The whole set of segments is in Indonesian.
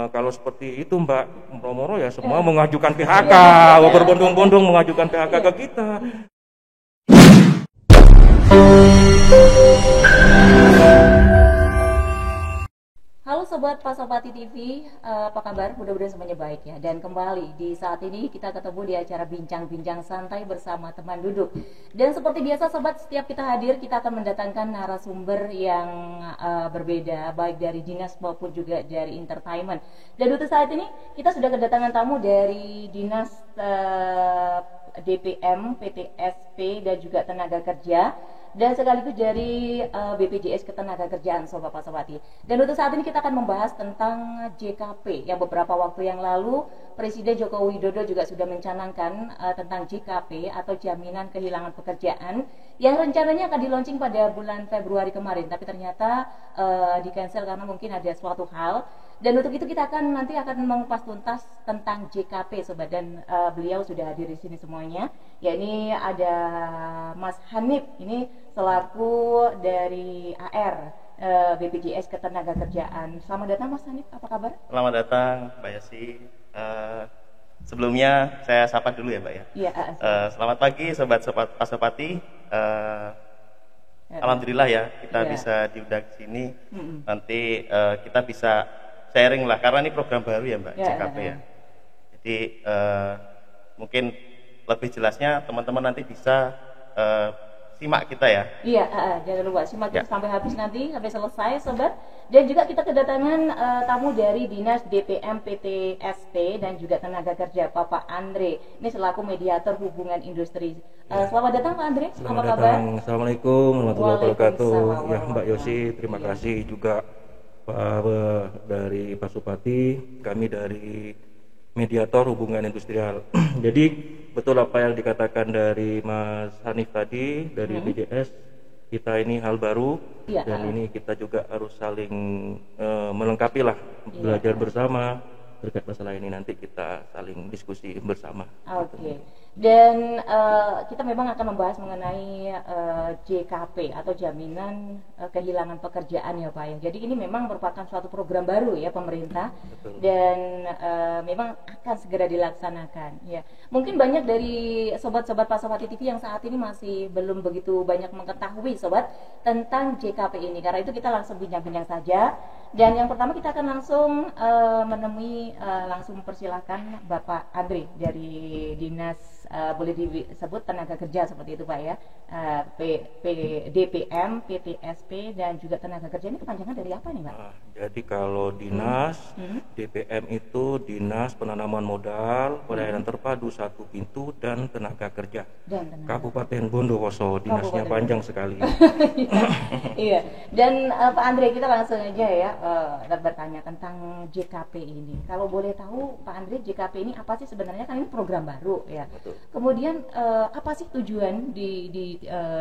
Kalau seperti itu Mbak, moro-moro ya semua mengajukan PHK, berbondong-bondong mengajukan PHK ke kita. Halo Sobat Pasopati TV, apa kabar? Mudah-mudahan semuanya baik ya. Dan kembali di saat ini kita ketemu di acara bincang-bincang santai bersama teman duduk. Dan seperti biasa Sobat, setiap kita hadir kita akan mendatangkan narasumber yang berbeda, baik dari dinas maupun juga dari entertainment. Dan untuk saat ini kita sudah kedatangan tamu dari dinas DPM, PTSP dan juga tenaga kerja, dan sekaligus dari BPJS Ketenagakerjaan Sobat Pasopati. Dan untuk saat ini kita akan membahas tentang JKP yang beberapa waktu yang lalu Presiden Joko Widodo juga sudah mencanangkan tentang JKP atau Jaminan Kehilangan Pekerjaan yang rencananya akan di-launching pada bulan Februari kemarin, tapi ternyata di-cancel karena mungkin ada suatu hal. Dan untuk itu kita nanti akan mengupas tuntas tentang JKP Sobat, dan beliau sudah hadir di sini semuanya. Ya, ini ada Mas Hanif, ini selaku dari AR BPJS Ketenagakerjaan. Selamat datang Mas Hanif, apa kabar? Selamat datang Mbak Yasi. Sebelumnya saya sapa dulu ya Mbak ya. Iya. Selamat pagi Sobat Pasopati. Alhamdulillah ya kita bisa diundang ke sini. Nanti kita bisa sharing lah, karena ini program baru ya Mbak, JKP ya. Jadi mungkin lebih jelasnya teman-teman nanti bisa simak kita ya. Iya, jangan lupa simak sampai habis nanti, sampai selesai Sobat. Dan juga kita kedatangan tamu dari Dinas DPM PTSP dan juga Tenaga Kerja, Bapak Andre. Ini selaku mediator hubungan industri. Selamat datang Pak Andre. Selamat datang. Assalamualaikum warahmatullahi wabarakatuh. Ya Mbak Yosi, terima kasih juga Pak dari Pasopati, kami dari mediator hubungan industrial. Jadi betul apa yang dikatakan dari Mas Hanif tadi dari BPJS, kita ini hal baru dan ini kita juga harus saling melengkapi lah, belajar bersama terkait masalah ini, nanti kita saling diskusi bersama. Oke. Dan kita memang akan membahas mengenai JKP atau Jaminan Kehilangan Pekerjaan ya Pak ya. Jadi ini memang merupakan suatu program baru ya pemerintah. Betul. Dan memang akan segera dilaksanakan ya. Mungkin banyak dari sobat-sobat Pasopati TV yang saat ini masih belum begitu banyak mengetahui Sobat tentang JKP ini. Karena itu kita langsung bincang-bincang saja. Dan yang pertama kita akan langsung menemui, langsung persilahkan Bapak Andre dari Dinas boleh disebut tenaga kerja seperti itu Pak ya, DPM, PTSP dan juga tenaga kerja, ini kepanjangan dari apa nih Pak? Jadi kalau dinas DPM itu Dinas Penanaman Modal Pelayanan Terpadu Satu Pintu dan Tenaga Kerja Kabupaten Bondowoso. Dinasnya panjang sekali. Iya. Dan Pak Andre, kita langsung aja ya bertanya tentang JKP ini. Kalau boleh tahu Pak Andre, JKP ini apa sih sebenarnya? Kan ini program baru ya. Betul. Kemudian apa sih tujuan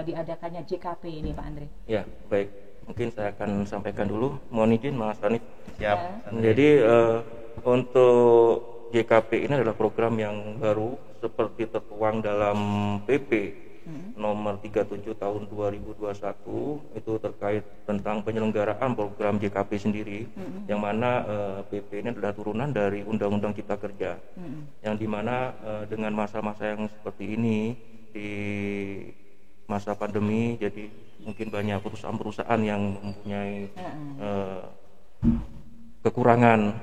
diadakannya JKP ini Pak Andre? Ya, baik. Mungkin saya akan sampaikan dulu. Mohon izin Mas Hanif. Siap. Jadi untuk JKP ini adalah program yang baru seperti tertuang dalam PP nomor 37 tahun 2021 itu terkait tentang penyelenggaraan program JKP sendiri, yang mana PP ini adalah turunan dari Undang-Undang Cipta Kerja, yang dimana dengan masa-masa yang seperti ini di masa pandemi, jadi mungkin banyak perusahaan-perusahaan yang mempunyai kekurangan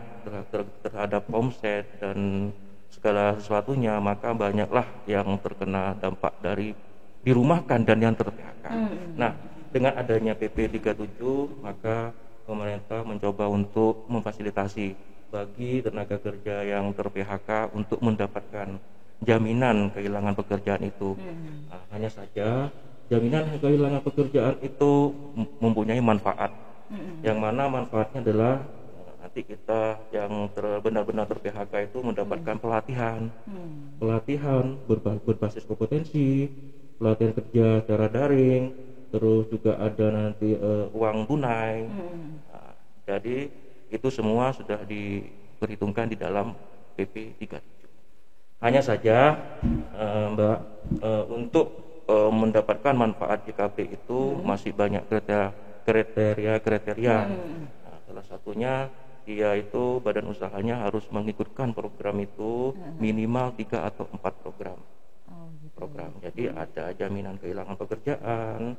terhadap omset dan segala sesuatunya, maka banyaklah yang terkena dampak dari dirumahkan dan yang ter-PHK. Nah, dengan adanya PP 37, maka pemerintah mencoba untuk memfasilitasi bagi tenaga kerja yang ter-PHK untuk mendapatkan jaminan kehilangan pekerjaan itu. Nah, hanya saja jaminan kehilangan pekerjaan itu mempunyai manfaat, yang mana manfaatnya adalah nanti kita yang benar-benar ter-PHK itu mendapatkan pelatihan berbasis kompetensi, pelatihan kerja secara daring, terus juga ada nanti uang tunai. Nah, jadi itu semua sudah diperhitungkan di dalam PP 37. Hanya saja Mbak, untuk mendapatkan manfaat JKP itu masih banyak kriteria. Nah, salah satunya dia itu badan usahanya harus mengikutkan program itu minimal 3 atau 4 program. Program. Jadi ada jaminan kehilangan pekerjaan,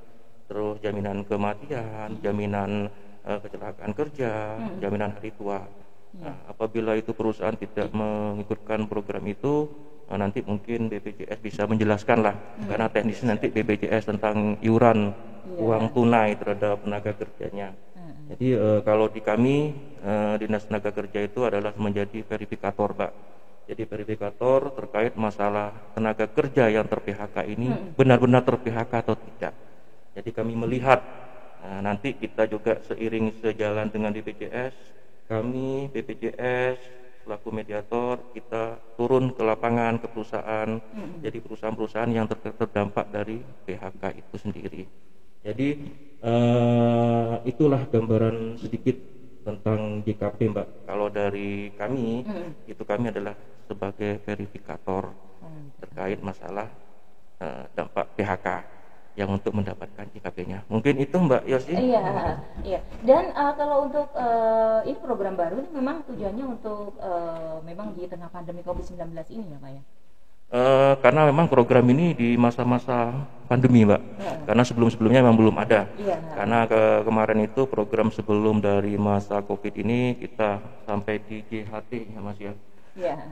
terus jaminan kematian, jaminan kecelakaan kerja, jaminan hari tua. Nah, apabila itu perusahaan tidak mengikutkan program itu, nanti mungkin BPJS bisa menjelaskan lah, karena teknis nanti BPJS tentang iuran uang tunai terhadap tenaga kerjanya. Jadi kalau di kami Dinas Tenaga Kerja itu adalah menjadi verifikator, Pak. Jadi verifikator terkait masalah tenaga kerja yang ter-PHK ini benar-benar ter-PHK atau tidak. Jadi kami melihat, nanti kita juga seiring sejalan dengan BPJS, kami BPJS selaku mediator, kita turun ke lapangan, ke perusahaan, jadi perusahaan-perusahaan yang terdampak dari PHK itu sendiri. Jadi itulah gambaran sedikit tentang JKP, Mbak. Kalau dari kami, itu kami adalah sebagai verifikator terkait masalah dampak PHK yang untuk mendapatkan JKP-nya. Mungkin itu, Mbak Yosi. Iya. Dan kalau untuk ini program baru ini memang tujuannya untuk memang di tengah pandemi COVID-19 ini ya, Pak ya? Karena memang program ini di masa-masa pandemi, Mbak. Karena sebelum-sebelumnya memang belum ada. Karena kemarin itu program sebelum dari masa COVID ini kita sampai di JHT ya, Mas ya.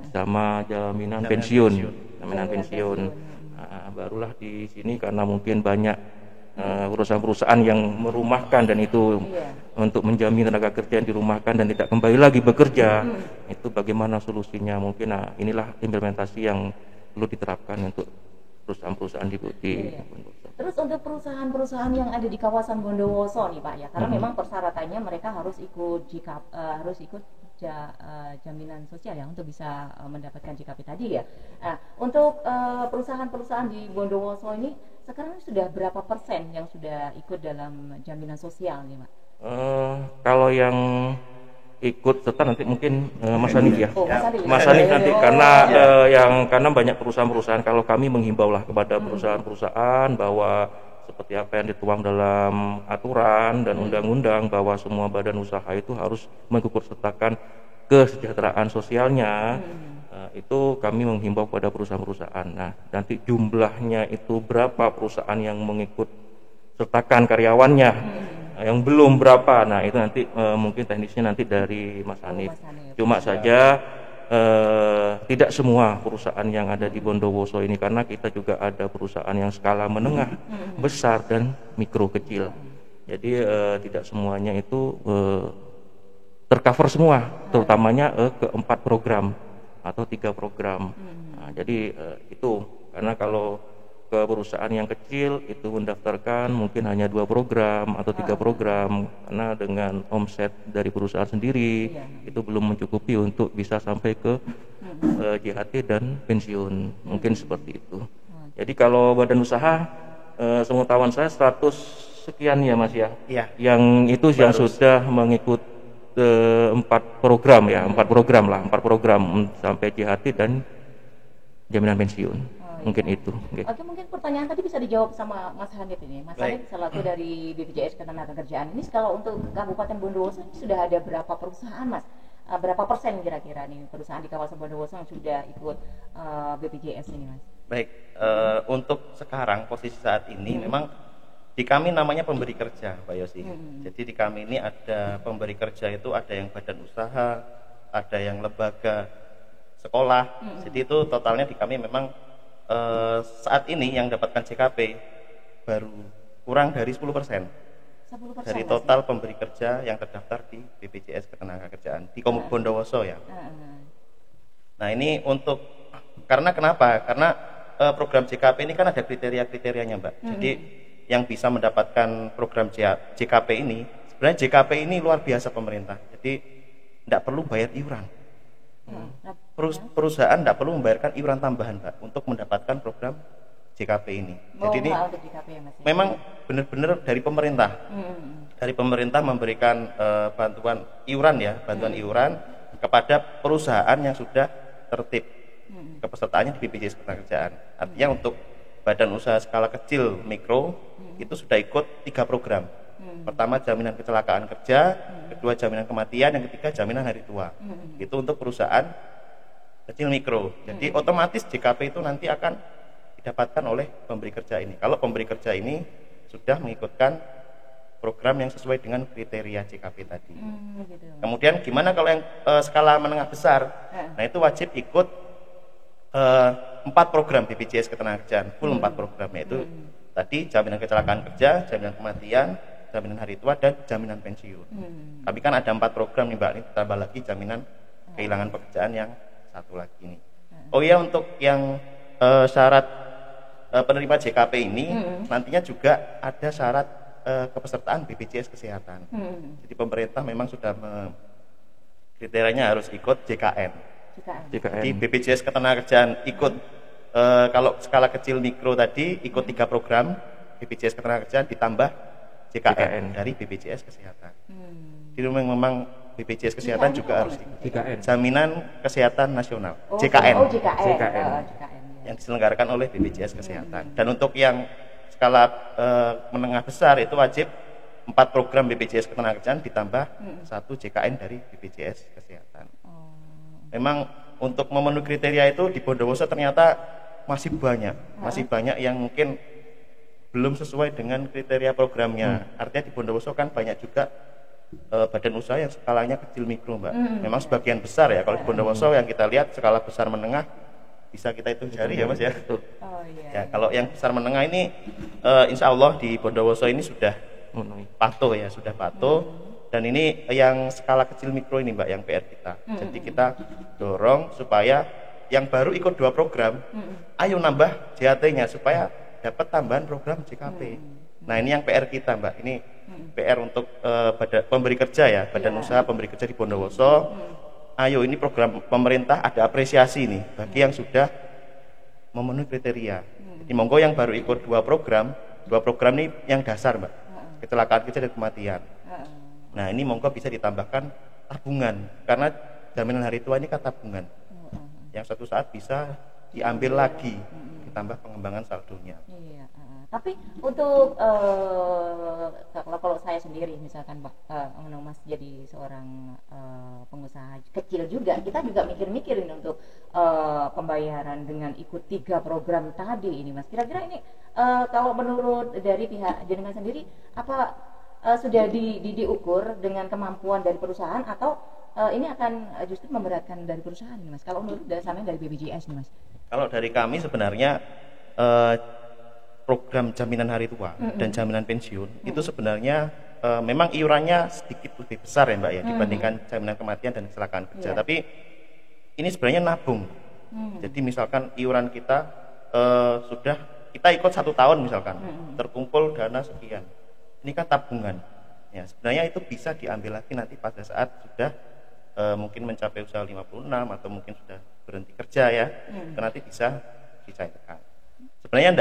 Sama jaminan pensiun. Nah, barulah di sini karena mungkin banyak perusahaan-perusahaan yang merumahkan dan itu untuk menjamin tenaga kerja yang dirumahkan dan tidak kembali lagi bekerja. Itu bagaimana solusinya? Mungkin inilah implementasi yang perlu diterapkan untuk perusahaan-perusahaan di Terus untuk perusahaan-perusahaan yang ada di kawasan Bondowoso nih, Pak ya, karena memang persyaratannya mereka harus ikut jaminan sosial ya untuk bisa mendapatkan JKP tadi ya. Nah, untuk perusahaan-perusahaan di Bondowoso ini sekarang sudah berapa persen yang sudah ikut dalam jaminan sosial nih, Pak? Kalau yang ikut serta nanti mungkin Mas Hanif ya. Mas Hanif nanti karena karena banyak perusahaan-perusahaan, kalau kami menghimbau lah kepada perusahaan-perusahaan bahwa seperti apa yang dituang dalam aturan dan undang-undang bahwa semua badan usaha itu harus mengikut sertakan kesejahteraan sosialnya. Itu kami menghimbau kepada perusahaan-perusahaan. Nah, nanti jumlahnya itu berapa perusahaan yang mengikut sertakan karyawannya, yang belum berapa. Nah, itu nanti mungkin teknisnya nanti dari Mas Hanif. Cuma saja tidak semua perusahaan yang ada di Bondowoso ini, karena kita juga ada perusahaan yang skala menengah, besar dan mikro kecil. Jadi tidak semuanya itu tercover semua, terutamanya ke 4 program atau 3 program. Nah, jadi itu karena kalau ke perusahaan yang kecil itu mendaftarkan mungkin hanya 2 program atau 3 program, karena dengan omset dari perusahaan sendiri itu belum mencukupi untuk bisa sampai ke JHT dan pensiun, mungkin seperti itu. Jadi kalau badan usaha sepengetahuan saya 100 sekian ya, Mas ya. Yang itu yang sudah mengikut 4 program ya, 4 program sampai JHT dan jaminan pensiun. Mungkin itu. Oke, mungkin pertanyaan tadi bisa dijawab sama Mas Hanif ini. Mas Hanif selaku dari BPJS Ketenagakerjaan ini, kalau untuk Kabupaten Bondowoso ini sudah ada berapa perusahaan, Mas? Berapa persen kira-kira nih perusahaan di kawasan Bondowoso yang sudah ikut BPJS ini, Mas? Baik, untuk sekarang posisi saat ini memang di kami namanya pemberi kerja, Pak Yosi. Jadi di kami ini ada pemberi kerja, itu ada yang badan usaha, ada yang lembaga, sekolah. Jadi itu totalnya di kami memang saat ini yang dapatkan JKP baru kurang dari 10% dari total pemberi kerja yang terdaftar di BPJS Ketenagakerjaan di Bondowoso ya. Nah, ini untuk kenapa? Karena program JKP ini kan ada kriteria-kriterianya, Mbak. Jadi yang bisa mendapatkan program JKP ini, sebenarnya JKP ini luar biasa pemerintah. Jadi tidak perlu bayar iuran. Perusahaan tidak perlu membayarkan iuran tambahan, Pak, untuk mendapatkan program JKP ini. Jadi ini memang benar-benar dari pemerintah. Dari pemerintah memberikan bantuan iuran kepada perusahaan yang sudah tertib kepesertaannya di BPJS Ketenagakerjaan. Artinya untuk badan usaha skala kecil mikro itu sudah ikut 3 program. Pertama jaminan kecelakaan kerja, kedua jaminan kematian, yang ketiga jaminan hari tua. Itu untuk perusahaan kecil mikro. Jadi otomatis JKP itu nanti akan didapatkan oleh pemberi kerja ini. Kalau pemberi kerja ini sudah mengikutkan program yang sesuai dengan kriteria JKP tadi. Gitu. Kemudian gimana kalau yang skala menengah besar? Nah itu wajib ikut 4 program BPJS Ketenagakerjaan, full 4 program, yaitu tadi jaminan kecelakaan kerja, jaminan kematian, jaminan hari tua, dan jaminan pensiun. Tapi kan ada 4 program nih Mbak, ini tambah lagi jaminan kehilangan pekerjaan yang satu lagi nih. Oh iya, untuk yang syarat penerima JKP ini nantinya juga ada syarat kepesertaan BPJS Kesehatan. Jadi pemerintah memang sudah kriterianya harus ikut JKN. Jadi BPJS Ketenagakerjaan ikut kalau skala kecil mikro tadi ikut 3 program BPJS Ketenagakerjaan ditambah JKN dari BPJS Kesehatan. Jadi memang BPJS Kesehatan juga harus ikut. Jaminan Kesehatan Nasional, JKN. JKN. Yang diselenggarakan oleh BPJS Kesehatan. Dan untuk yang skala menengah besar itu wajib 4 program BPJS Ketenagakerjaan ditambah 1 JKN dari BPJS Kesehatan. Memang untuk memenuhi kriteria itu di Bondowoso ternyata masih banyak yang mungkin belum sesuai dengan kriteria programnya. Artinya di Bondowoso kan banyak juga badan usaha yang skalanya kecil mikro, Mbak. Memang sebagian besar ya, kalau di Bondowoso yang kita lihat skala besar menengah bisa kita hitung jari ya Mas ya. Ya, kalau yang besar menengah ini insya Allah di Bondowoso ini sudah patuh ya, sudah patuh. Dan ini yang skala kecil mikro ini Mbak, yang PR kita. Jadi kita dorong supaya yang baru ikut 2 program, ayo nambah JHT-nya supaya dapat tambahan program JKP. Nah ini yang PR kita Mbak, ini PR untuk pemberi kerja ya, badan usaha pemberi kerja di Bondowoso. Ayo, ini program pemerintah ada apresiasi nih bagi yang sudah memenuhi kriteria. Jadi monggo yang baru ikut 2 program ini yang dasar Mbak, kecelakaan kerja dan kematian. Nah ini monggo bisa ditambahkan tabungan, karena jaminan hari tua ini kan tabungan yang suatu saat bisa diambil lagi, ditambah pengembangan saldonya. Tapi untuk kalau saya sendiri misalkan Mas jadi seorang pengusaha kecil juga, kita juga mikir-mikirin untuk pembayaran dengan ikut 3 program tadi ini Mas. Kira-kira ini kalau menurut dari pihak jenengan sendiri apa sudah diukur dengan kemampuan dari perusahaan atau ini akan justru memberatkan dari perusahaan nih Mas? Kalau menurut dasarnya dari BPJS nih Mas? Kalau dari kami sebenarnya program jaminan hari tua dan jaminan pensiun itu sebenarnya memang iurannya sedikit lebih besar ya Mbak ya dibandingkan jaminan kematian dan kecelakaan kerja. Tapi ini sebenarnya nabung. Jadi misalkan iuran kita sudah kita ikut 1 tahun misalkan terkumpul dana sekian. Ini kan tabungan. Ya, sebenarnya itu bisa diambil lagi nanti pada saat sudah mungkin mencapai usia 56 atau mungkin sudah berhenti kerja ya. Nanti bisa dicairkan. Sebenarnya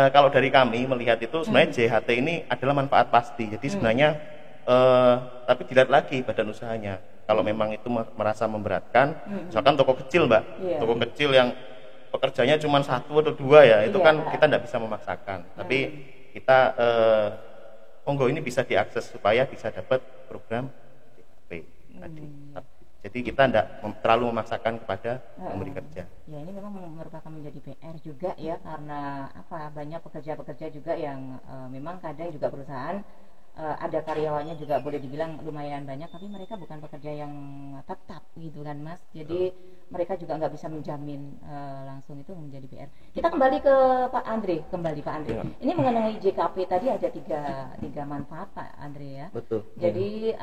kalau dari kami melihat itu sebenarnya JHT ini adalah manfaat pasti. Jadi sebenarnya tapi dilihat lagi badan usahanya. Kalau memang itu merasa memberatkan, misalkan toko kecil Mbak, toko kecil yang pekerjanya cuma 1 atau 2 ya, itu kan kita tidak bisa memaksakan. Tapi kita monggo ini bisa diakses supaya bisa dapat program JKP tadi. Jadi kita tidak terlalu memaksakan kepada pemberi kerja. Ya ini memang merupakan menjadi PR juga ya, karena banyak pekerja-pekerja juga yang memang kadang juga perusahaan ada karyawannya juga boleh dibilang lumayan banyak, tapi mereka bukan pekerja yang tetap gitu kan Mas. Jadi mereka juga nggak bisa menjamin langsung, itu menjadi PR. Kita kembali ke Pak Andre, Ya. Ini mengenai JKP tadi ada tiga manfaat Pak Andre ya. Betul. Jadi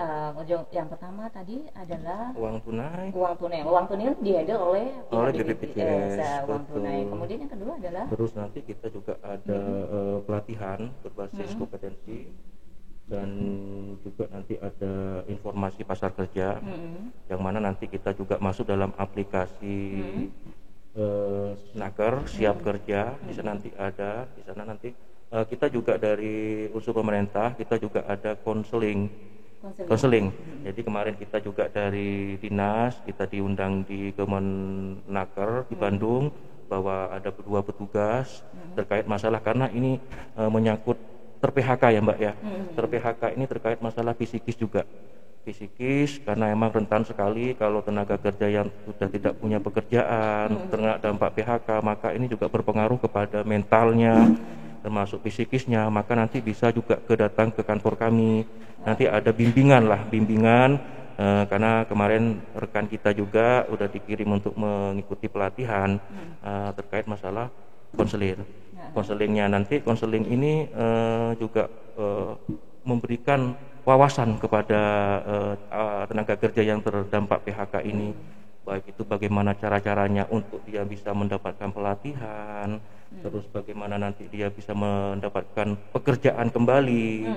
yang pertama tadi adalah uang tunai. Uang tunai dihandle oleh BPJS. Uang tunai. Kemudian yang kedua adalah terus nanti kita juga ada pelatihan berbasis kompetensi. Dan juga nanti ada informasi pasar kerja yang mana nanti kita juga masuk dalam aplikasi Snaker Siap Kerja. Di sana nanti kita juga dari unsur pemerintah kita juga ada konseling. Jadi kemarin kita juga dari dinas kita diundang di Kemenaker di Bandung bahwa ada 2 petugas terkait masalah, karena ini menyangkut ter-PHK ya Mbak ya. Ter-PHK ini terkait masalah fisikis juga. Fisikis karena emang rentan sekali kalau tenaga kerja yang sudah tidak punya pekerjaan terkena dampak PHK, maka ini juga berpengaruh kepada mentalnya termasuk fisikisnya, maka nanti bisa juga datang ke kantor kami. Nanti ada bimbingan karena kemarin rekan kita juga udah dikirim untuk mengikuti pelatihan terkait masalah konselingnya. Nanti konseling ini juga memberikan wawasan kepada tenaga kerja yang terdampak PHK ini, baik itu bagaimana cara-caranya untuk dia bisa mendapatkan pelatihan, terus bagaimana nanti dia bisa mendapatkan pekerjaan kembali,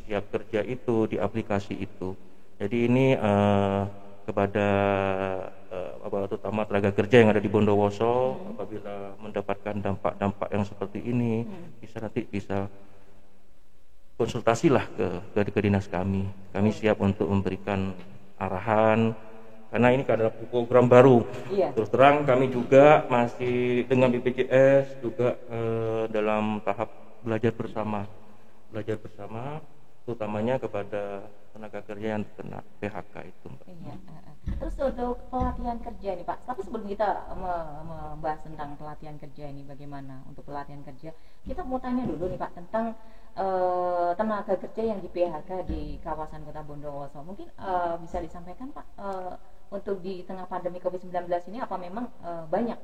siap kerja itu di aplikasi itu. Jadi ini kepada terutama tenaga kerja yang ada di Bondowoso, apabila mendapatkan dampak-dampak yang seperti ini, bisa konsultasilah ke dinas kami. Kami siap untuk memberikan arahan karena ini adalah program baru. Terus terang kami juga masih dengan BPJS juga dalam tahap belajar bersama, terutamanya kepada tenaga kerja yang terkena PHK itu, Mbak. Terus untuk pelatihan kerja nih Pak, tapi sebelum kita membahas tentang pelatihan kerja ini, bagaimana untuk pelatihan kerja, kita mau tanya dulu nih Pak tentang tenaga kerja yang di PHK di kawasan Kota Bondowoso. Mungkin bisa disampaikan Pak, untuk di tengah pandemi COVID-19 ini apa memang banyak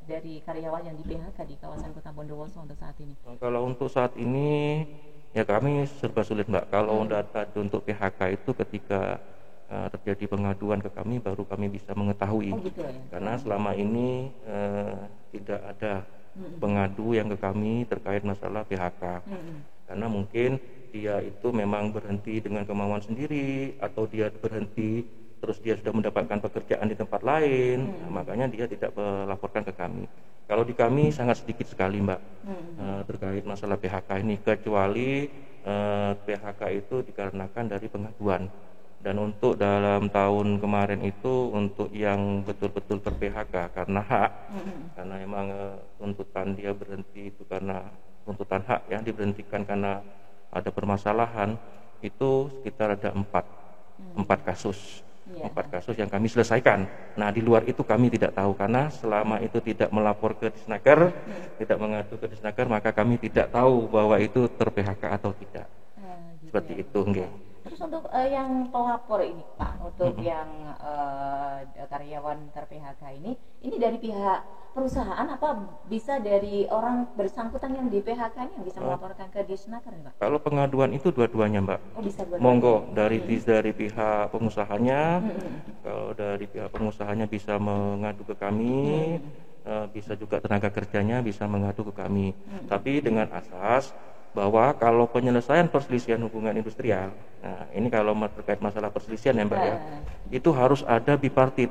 dari karyawan yang di PHK di kawasan Kota Bondowoso untuk saat ini? Kalau untuk saat ini ya kami serba sulit Mbak. Kalau data untuk PHK itu ketika terjadi pengaduan ke kami baru kami bisa mengetahui. Gitu ya? Karena selama ini tidak ada pengadu yang ke kami terkait masalah PHK. Karena mungkin dia itu memang berhenti dengan kemauan sendiri, atau dia berhenti terus dia sudah mendapatkan pekerjaan di tempat lain, makanya dia tidak melaporkan ke kami. Kalau di kami sangat sedikit sekali Mbak terkait masalah PHK ini, kecuali PHK itu dikarenakan dari pengaduan. Dan untuk dalam tahun kemarin itu untuk yang betul-betul ter-PHK karena hak, karena memang tuntutan dia berhenti itu karena tuntutan hak yang diberhentikan karena ada permasalahan, itu sekitar ada 4 kasus. 4 kasus yang kami selesaikan. Nah di luar itu kami tidak tahu, karena selama itu tidak melapor ke Disnaker, tidak mengadu ke Disnaker, maka kami tidak tahu bahwa itu ter-PHK atau tidak. Seperti itu, enggak. Terus untuk yang pelapor ini Pak, untuk yang karyawan ter-PHK ini dari pihak perusahaan apa bisa dari orang bersangkutan yang di PHK ini yang bisa melaporkan ke Disnaker Pak? Kalau pengaduan itu dua-duanya Mbak. Bisa dua-duanya. Monggo dari pihak pengusahanya, kalau dari pihak pengusahanya bisa mengadu ke kami, bisa juga tenaga kerjanya bisa mengadu ke kami. Tapi dengan asas bahwa kalau penyelesaian perselisihan hubungan industrial, nah ini kalau terkait masalah perselisihan ya Mbak ya, itu harus ada bipartit.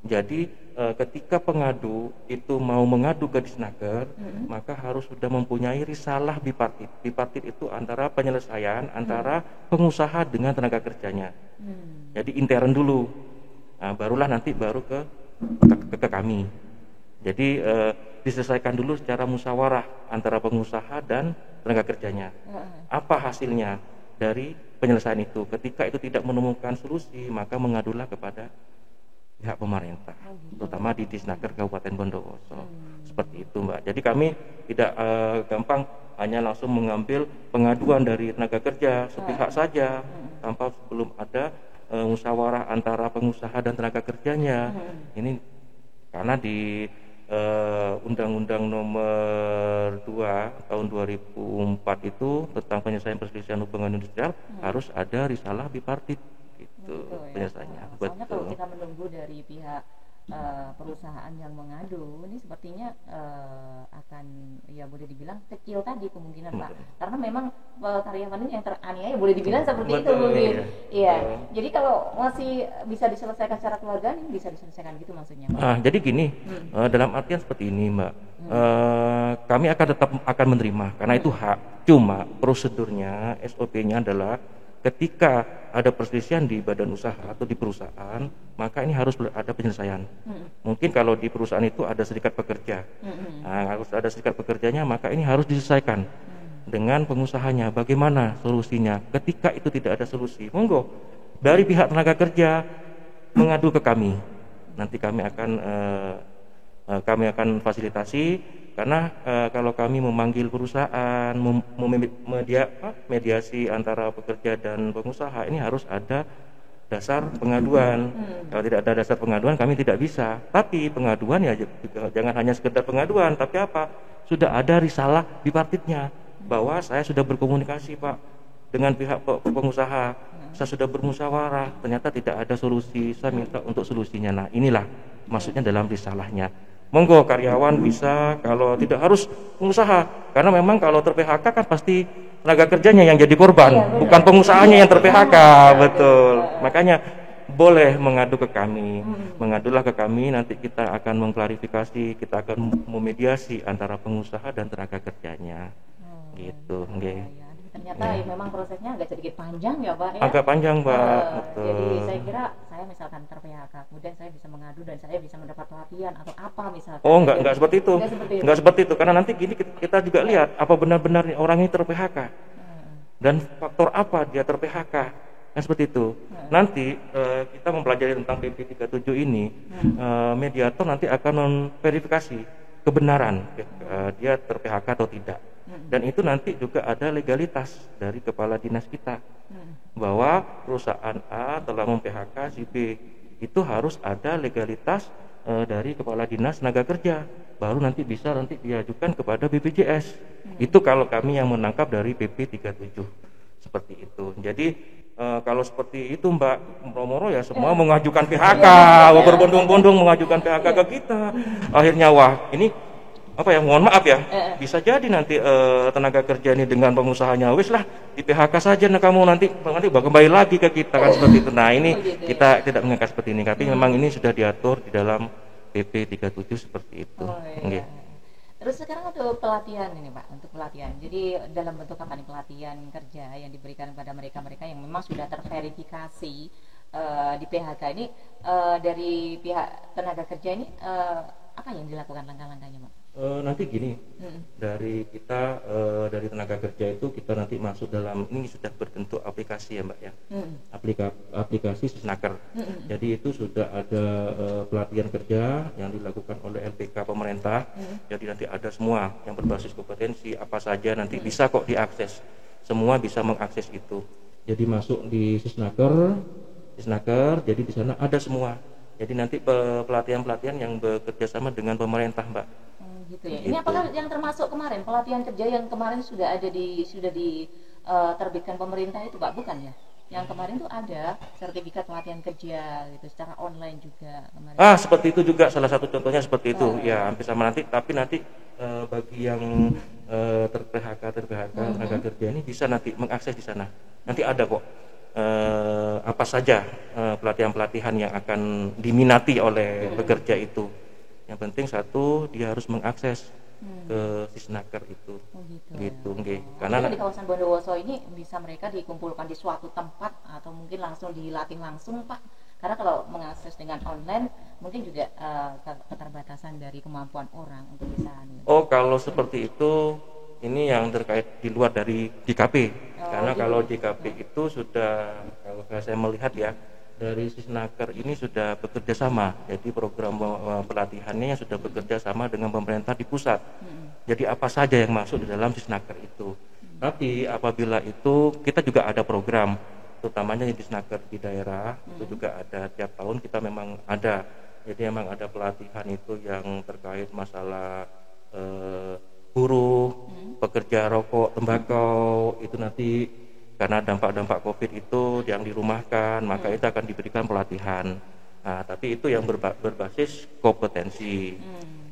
Jadi ketika pengadu itu mau mengadu ke Disnaker, maka harus sudah mempunyai risalah bipartit. Bipartit itu antara penyelesaian antara pengusaha dengan tenaga kerjanya. Jadi intern dulu, nah, barulah nanti baru ke kami. Jadi diselesaikan dulu secara musyawarah antara pengusaha dan tenaga kerjanya. Apa hasilnya dari penyelesaian itu? Ketika itu tidak menemukan solusi, maka mengadulah kepada pihak pemerintah, terutama di Disnaker Kabupaten Bondowoso. Seperti itu Mbak. Jadi kami tidak gampang hanya langsung mengambil pengaduan dari tenaga kerja sepihak saja, tanpa sebelum ada musyawarah antara pengusaha dan tenaga kerjanya. Ini karena di Undang-Undang Nomor 2 Tahun 2004 itu tentang penyelesaian perselisihan hubungan industrial harus ada risalah bipartit gitu penyelesaiannya. Soalnya kalau kita menunggu dari pihak perusahaan yang mengadu, ini sepertinya akan ya boleh dibilang kecil tadi kemungkinan Pak, karena memang karyawan ini yang teraniaya boleh dibilang seperti itu mungkin. Iya. Jadi kalau masih bisa diselesaikan secara keluarga, ini bisa diselesaikan gitu maksudnya Pak. Jadi gini, dalam artian seperti ini Mbak, kami akan tetap menerima karena itu hak. Cuma prosedurnya, SOP-nya adalah ketika ada perselisihan di badan usaha atau di perusahaan, maka ini harus ada penyelesaian. Mungkin kalau di perusahaan itu ada serikat pekerja, nah, harus ada serikat pekerjanya, maka ini harus diselesaikan. dengan pengusahanya. Bagaimana solusinya? Ketika itu tidak ada solusi, monggo dari pihak tenaga kerja mengadu ke kami. Nanti kami akan fasilitasi, karena kalau kami memanggil perusahaan, mediasi antara pekerja dan pengusaha, ini harus ada dasar pengaduan. Kalau tidak ada dasar pengaduan, kami tidak bisa. Tapi pengaduan ya juga jangan hanya sekedar pengaduan, tapi apa? Sudah ada risalah bipartitnya bahwa saya sudah berkomunikasi, Pak, dengan pihak pengusaha. Saya sudah bermusyawarah, ternyata tidak ada solusi. Saya minta untuk solusinya. Nah, inilah maksudnya dalam risalahnya. Monggo karyawan bisa, kalau tidak harus pengusaha, karena memang kalau ter-PHK kan pasti tenaga kerjanya yang jadi korban, bukan pengusahanya yang ter-PHK. Betul. Makanya boleh mengadu ke kami, mengadulah ke kami, nanti kita akan mengklarifikasi, kita akan memediasi antara pengusaha dan tenaga kerjanya. Gitu, nggih. Ternyata memang prosesnya agak sedikit panjang ya, Pak, ya? Agak panjang, Pak. Jadi saya kira saya misalkan ter-PHK, kemudian saya bisa mengadu dan saya bisa mendapat pelatihan atau apa misalkan. Oh, enggak seperti itu. Enggak seperti itu, karena nanti gini kita juga lihat apa benar-benar orang ini ter-PHK. Dan faktor apa dia ter-PHK. Kan seperti itu. Nanti kita mempelajari tentang PP 37 ini, mediator nanti akan memverifikasi kebenaran dia ter-PHK atau tidak. Dan itu nanti juga ada legalitas dari kepala dinas kita, bahwa perusahaan A telah mem-PHK si B. Itu harus ada legalitas dari kepala dinas tenaga kerja, baru nanti bisa diajukan kepada BPJS. Itu kalau kami yang menangkap dari PP 37 seperti itu. Jadi kalau seperti itu, Mbak Romoro, ya semua mengajukan PHK, berbondong-bondong mengajukan PHK ke kita. Akhirnya wah, ini apa ya, mohon maaf ya, bisa jadi nanti tenaga kerja ini dengan pengusahanya, wis lah di PHK saja, nah kamu nanti kembali lagi ke kita, kan seperti itu. Nah, ini kita tidak mengangkat seperti ini, tapi memang ini sudah diatur di dalam PP 37 seperti itu. Terus sekarang untuk pelatihan ini, Pak, untuk pelatihan. Jadi dalam bentuk apa nih pelatihan kerja yang diberikan kepada mereka-mereka yang memang sudah terverifikasi di PHK ini, dari pihak tenaga kerja ini, apa yang dilakukan langkah-langkahnya, Pak? Nanti gini, dari kita dari tenaga kerja itu kita nanti masuk dalam, ini sudah berbentuk aplikasi ya, Mbak ya, aplikasi Sisnaker. Jadi itu sudah ada pelatihan kerja yang dilakukan oleh LPK pemerintah. Jadi nanti ada semua yang berbasis kompetensi apa saja, nanti bisa kok diakses, semua bisa mengakses itu. Jadi masuk di Sisnaker, jadi di sana ada semua. Jadi nanti pelatihan-pelatihan yang bekerja sama dengan pemerintah, Mbak. Gitu ya. Ini apakah yang termasuk kemarin pelatihan kerja yang kemarin sudah diterbitkan pemerintah itu, Pak, bukan ya? Yang kemarin tuh ada sertifikat pelatihan kerja gitu secara online juga kemarin. Seperti itu juga salah satu contohnya seperti itu. Ya, hampir sama nanti, tapi nanti bagi yang ter-PHK tenaga kerja ini bisa nanti mengakses di sana. Nanti ada kok apa saja pelatihan-pelatihan yang akan diminati oleh pekerja itu. Yang penting satu, dia harus mengakses ke Sisnaker itu. Gitu, karena di kawasan Bondowoso ini bisa mereka dikumpulkan di suatu tempat atau mungkin langsung dilatih langsung, Pak. Karena kalau mengakses dengan online mungkin juga keterbatasan dari kemampuan orang untuk bisa. Kalau seperti itu, ini yang terkait di luar dari JKP. Karena kalau JKP itu sudah, kalau saya melihat ya, dari Sisnaker ini sudah bekerja sama. Jadi program pelatihannya sudah bekerja sama dengan pemerintah di pusat. Jadi apa saja yang masuk di dalam Sisnaker itu. Tapi apabila itu kita juga ada program, terutamanya di Sisnaker di daerah, itu juga ada tiap tahun kita memang ada. Jadi memang ada pelatihan itu yang terkait masalah buruh, pekerja rokok, tembakau, itu nanti karena dampak-dampak COVID itu yang dirumahkan, maka itu akan diberikan pelatihan. Nah, tapi itu yang berbasis kompetensi.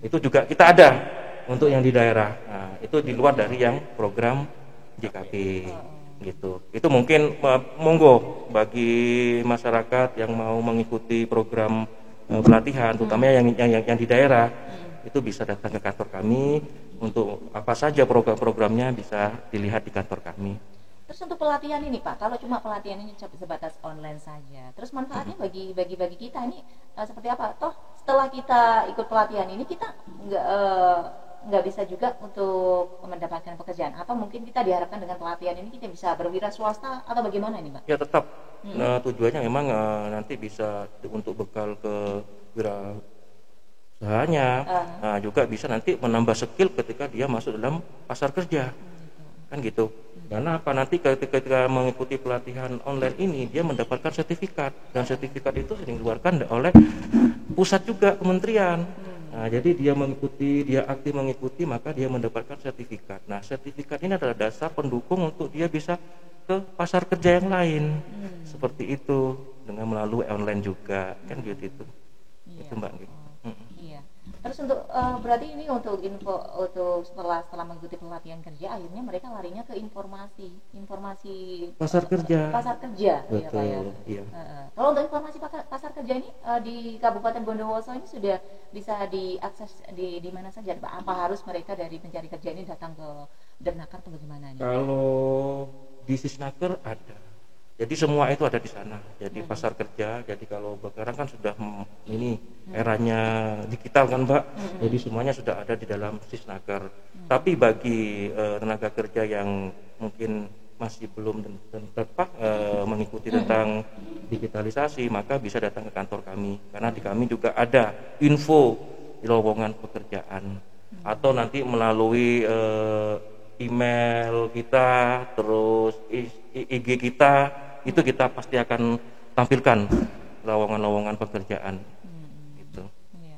Itu juga kita ada untuk yang di daerah. Nah, itu di luar dari yang program JKP gitu. Itu mungkin monggo bagi masyarakat yang mau mengikuti program pelatihan, terutama yang di daerah, itu bisa datang ke kantor kami. Untuk apa saja program-programnya bisa dilihat di kantor kami. Terus untuk pelatihan ini, Pak, kalau cuma pelatihan ini sebatas online saja, terus manfaatnya bagi kita ini seperti apa? Toh setelah kita ikut pelatihan ini kita nggak nggak bisa juga untuk mendapatkan pekerjaan, atau mungkin kita diharapkan dengan pelatihan ini kita bisa berwira swasta atau bagaimana ini, Mbak? Ya tetap. Nah, tujuannya memang nanti bisa untuk bekal ke wira usahanya, nah, juga bisa nanti menambah skill ketika dia masuk dalam pasar kerja, kan gitu. Karena apa, nanti ketika mengikuti pelatihan online ini dia mendapatkan sertifikat, dan sertifikat itu sering dikeluarkan oleh pusat juga, kementerian. Nah, jadi dia aktif mengikuti, maka dia mendapatkan sertifikat. Nah, sertifikat ini adalah dasar pendukung untuk dia bisa ke pasar kerja yang lain, seperti itu, dengan melalui online juga, kan gitu itu. Itu Mbak. Iya. Terus untuk berarti ini untuk setelah mengikuti pelatihan kerja, akhirnya mereka larinya ke informasi Pasar kerja. Betul. Ya, Pak, ya. Iya. Kalau untuk informasi pasar kerja ini di Kabupaten Bondowoso ini sudah bisa diakses di mana saja, Pak? Apa harus mereka dari pencari kerja ini datang ke Dernakar atau bagaimana? Kalau di Sisnaker ada. Jadi semua itu ada di sana. Jadi pasar kerja. Jadi kalau sekarang kan sudah ini eranya digital kan, Mbak. Jadi semuanya sudah ada di dalam Sisnaker. Tapi bagi tenaga kerja yang mungkin masih belum mengikuti tentang digitalisasi, maka bisa datang ke kantor kami. Karena di kami juga ada info lowongan pekerjaan. Atau nanti melalui email kita, terus IG kita, itu kita pasti akan tampilkan lowongan-lowongan pekerjaan. Gitu. Iya.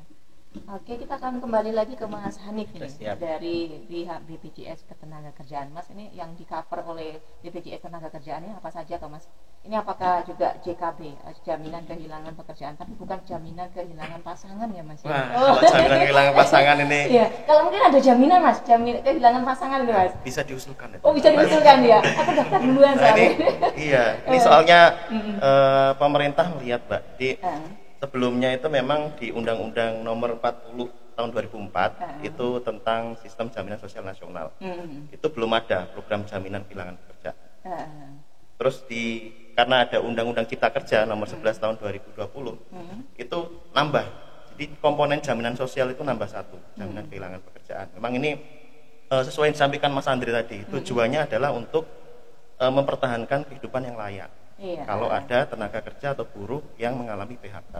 Oke, kita akan kembali lagi ke Mas Hanif ini dari pihak BPJS Ketenagakerjaan. Mas, ini yang di cover oleh BPJS Ketenagakerjaan ini apa saja, toh Mas? Ini apakah juga JKP, jaminan kehilangan pekerjaan, tapi bukan jaminan kehilangan pasangan ya, Mas? Wah, kalau jaminan kehilangan pasangan ini. Iya, kalau mungkin ada jaminan, Mas, jaminan kehilangan pasangan ini, Mas. Bisa diusulkan ya. Oh, bisa diusulkan ya. Aku daftar duluan soalnya. Ini soalnya pemerintah melihat, Mbak, di sebelumnya itu memang di Undang-Undang Nomor 40 tahun 2004 itu tentang sistem jaminan sosial nasional. Itu belum ada program jaminan kehilangan pekerjaan. Terus karena ada Undang-Undang Cipta Kerja Nomor 11 tahun 2020 itu nambah. Jadi komponen jaminan sosial itu nambah satu, jaminan kehilangan pekerjaan. Memang ini sesuai yang disampaikan Mas Andri tadi, tujuannya adalah untuk mempertahankan kehidupan yang layak. Kalau ada tenaga kerja atau buruh yang mengalami PHK.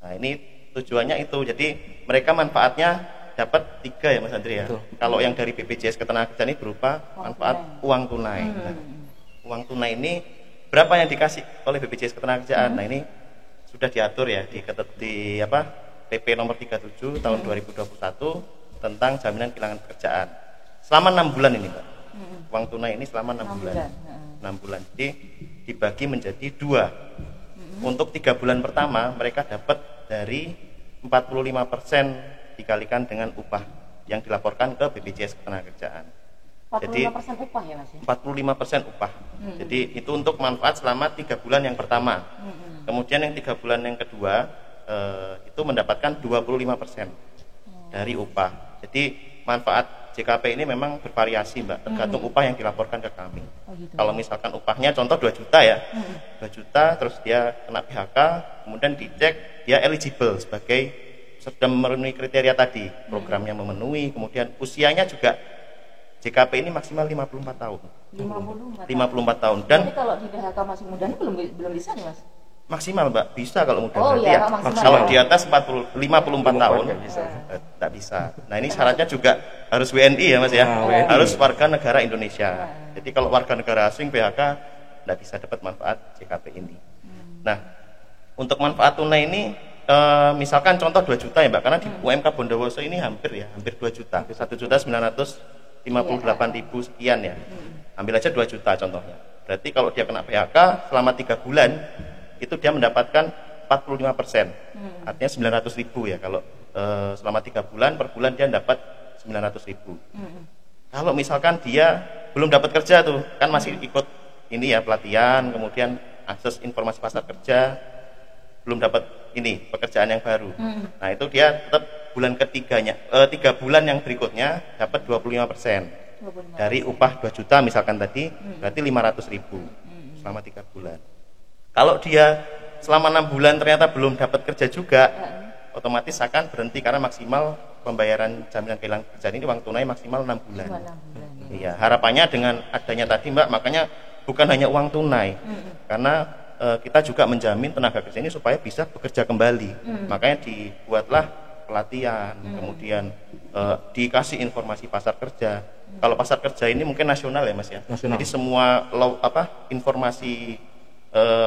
Nah, ini tujuannya itu. Jadi mereka manfaatnya dapat 3 ya, Mas Andri ya. Kalau yang dari BPJS Ketenagakerjaan ini berupa manfaat uang tunai. Nah, uang tunai ini berapa yang dikasih oleh BPJS Ketenagakerjaan? Nah, ini sudah diatur ya di PP nomor 37 tahun 2021 tentang jaminan kehilangan pekerjaan. Selama 6 bulan ini, Mbak. Uang tunai ini selama 6 bulan. 6 bulan. Jadi dibagi menjadi 2. Untuk 3 bulan pertama mereka dapat dari 45% dikalikan dengan upah yang dilaporkan ke BPJS Ketenagakerjaan. 45% upah ya, Mas? 45% upah. Jadi itu untuk manfaat selama 3 bulan yang pertama. Kemudian yang 3 bulan yang kedua itu mendapatkan 25% dari upah. Jadi manfaat JKP ini memang bervariasi, Mbak, tergantung upah yang dilaporkan ke kami. Gitu. Kalau misalkan upahnya contoh 2 juta ya, 2 juta terus dia kena PHK, kemudian dicek dia eligible sebagai sudah memenuhi kriteria tadi, programnya memenuhi, kemudian usianya juga JKP ini maksimal 54 tahun. 54 tahun. Dan jadi kalau di PHK masih muda ini belum bisa nih, Mas? Maksimal, Mbak, bisa kalau muda. Iya, kalau di atas 54 tahun tidak bisa. Nah, ini syaratnya juga harus WNI ya, Mas ya. Harus warga negara Indonesia. Jadi kalau warga negara asing PHK tidak bisa dapat manfaat JKP ini. Nah, untuk manfaat tunai ini misalkan contoh 2 juta ya, Mbak, karena di UMK Bondowoso ini hampir 2 juta. 1.958.000 sekian ya. Ambil aja 2 juta contohnya. Berarti kalau dia kena PHK selama 3 bulan itu dia mendapatkan 45%. Artinya 900.000 ya. Kalau selama 3 bulan per bulan dia dapat 900.000. Kalau misalkan dia belum dapat kerja tuh, kan masih ikut ini ya pelatihan, kemudian akses informasi pasar kerja, belum dapat ini pekerjaan yang baru. Nah, itu dia tetap bulan ketiganya 3 bulan yang berikutnya dapat 25% dari upah 2 juta misalkan tadi, berarti 500.000 selama 3 bulan. Kalau dia selama 6 bulan ternyata belum dapat kerja juga, otomatis akan berhenti karena maksimal pembayaran jaminan kehilangan pekerjaan ini uang tunai maksimal 6 bulan. 6 bulan ya. Iya, harapannya dengan adanya tadi Mbak, makanya bukan hanya uang tunai, karena kita juga menjamin tenaga kerja ini supaya bisa bekerja kembali. Makanya dibuatlah pelatihan, kemudian dikasih informasi pasar kerja. Kalau pasar kerja ini mungkin nasional ya Mas ya. Nasional. Jadi semua informasi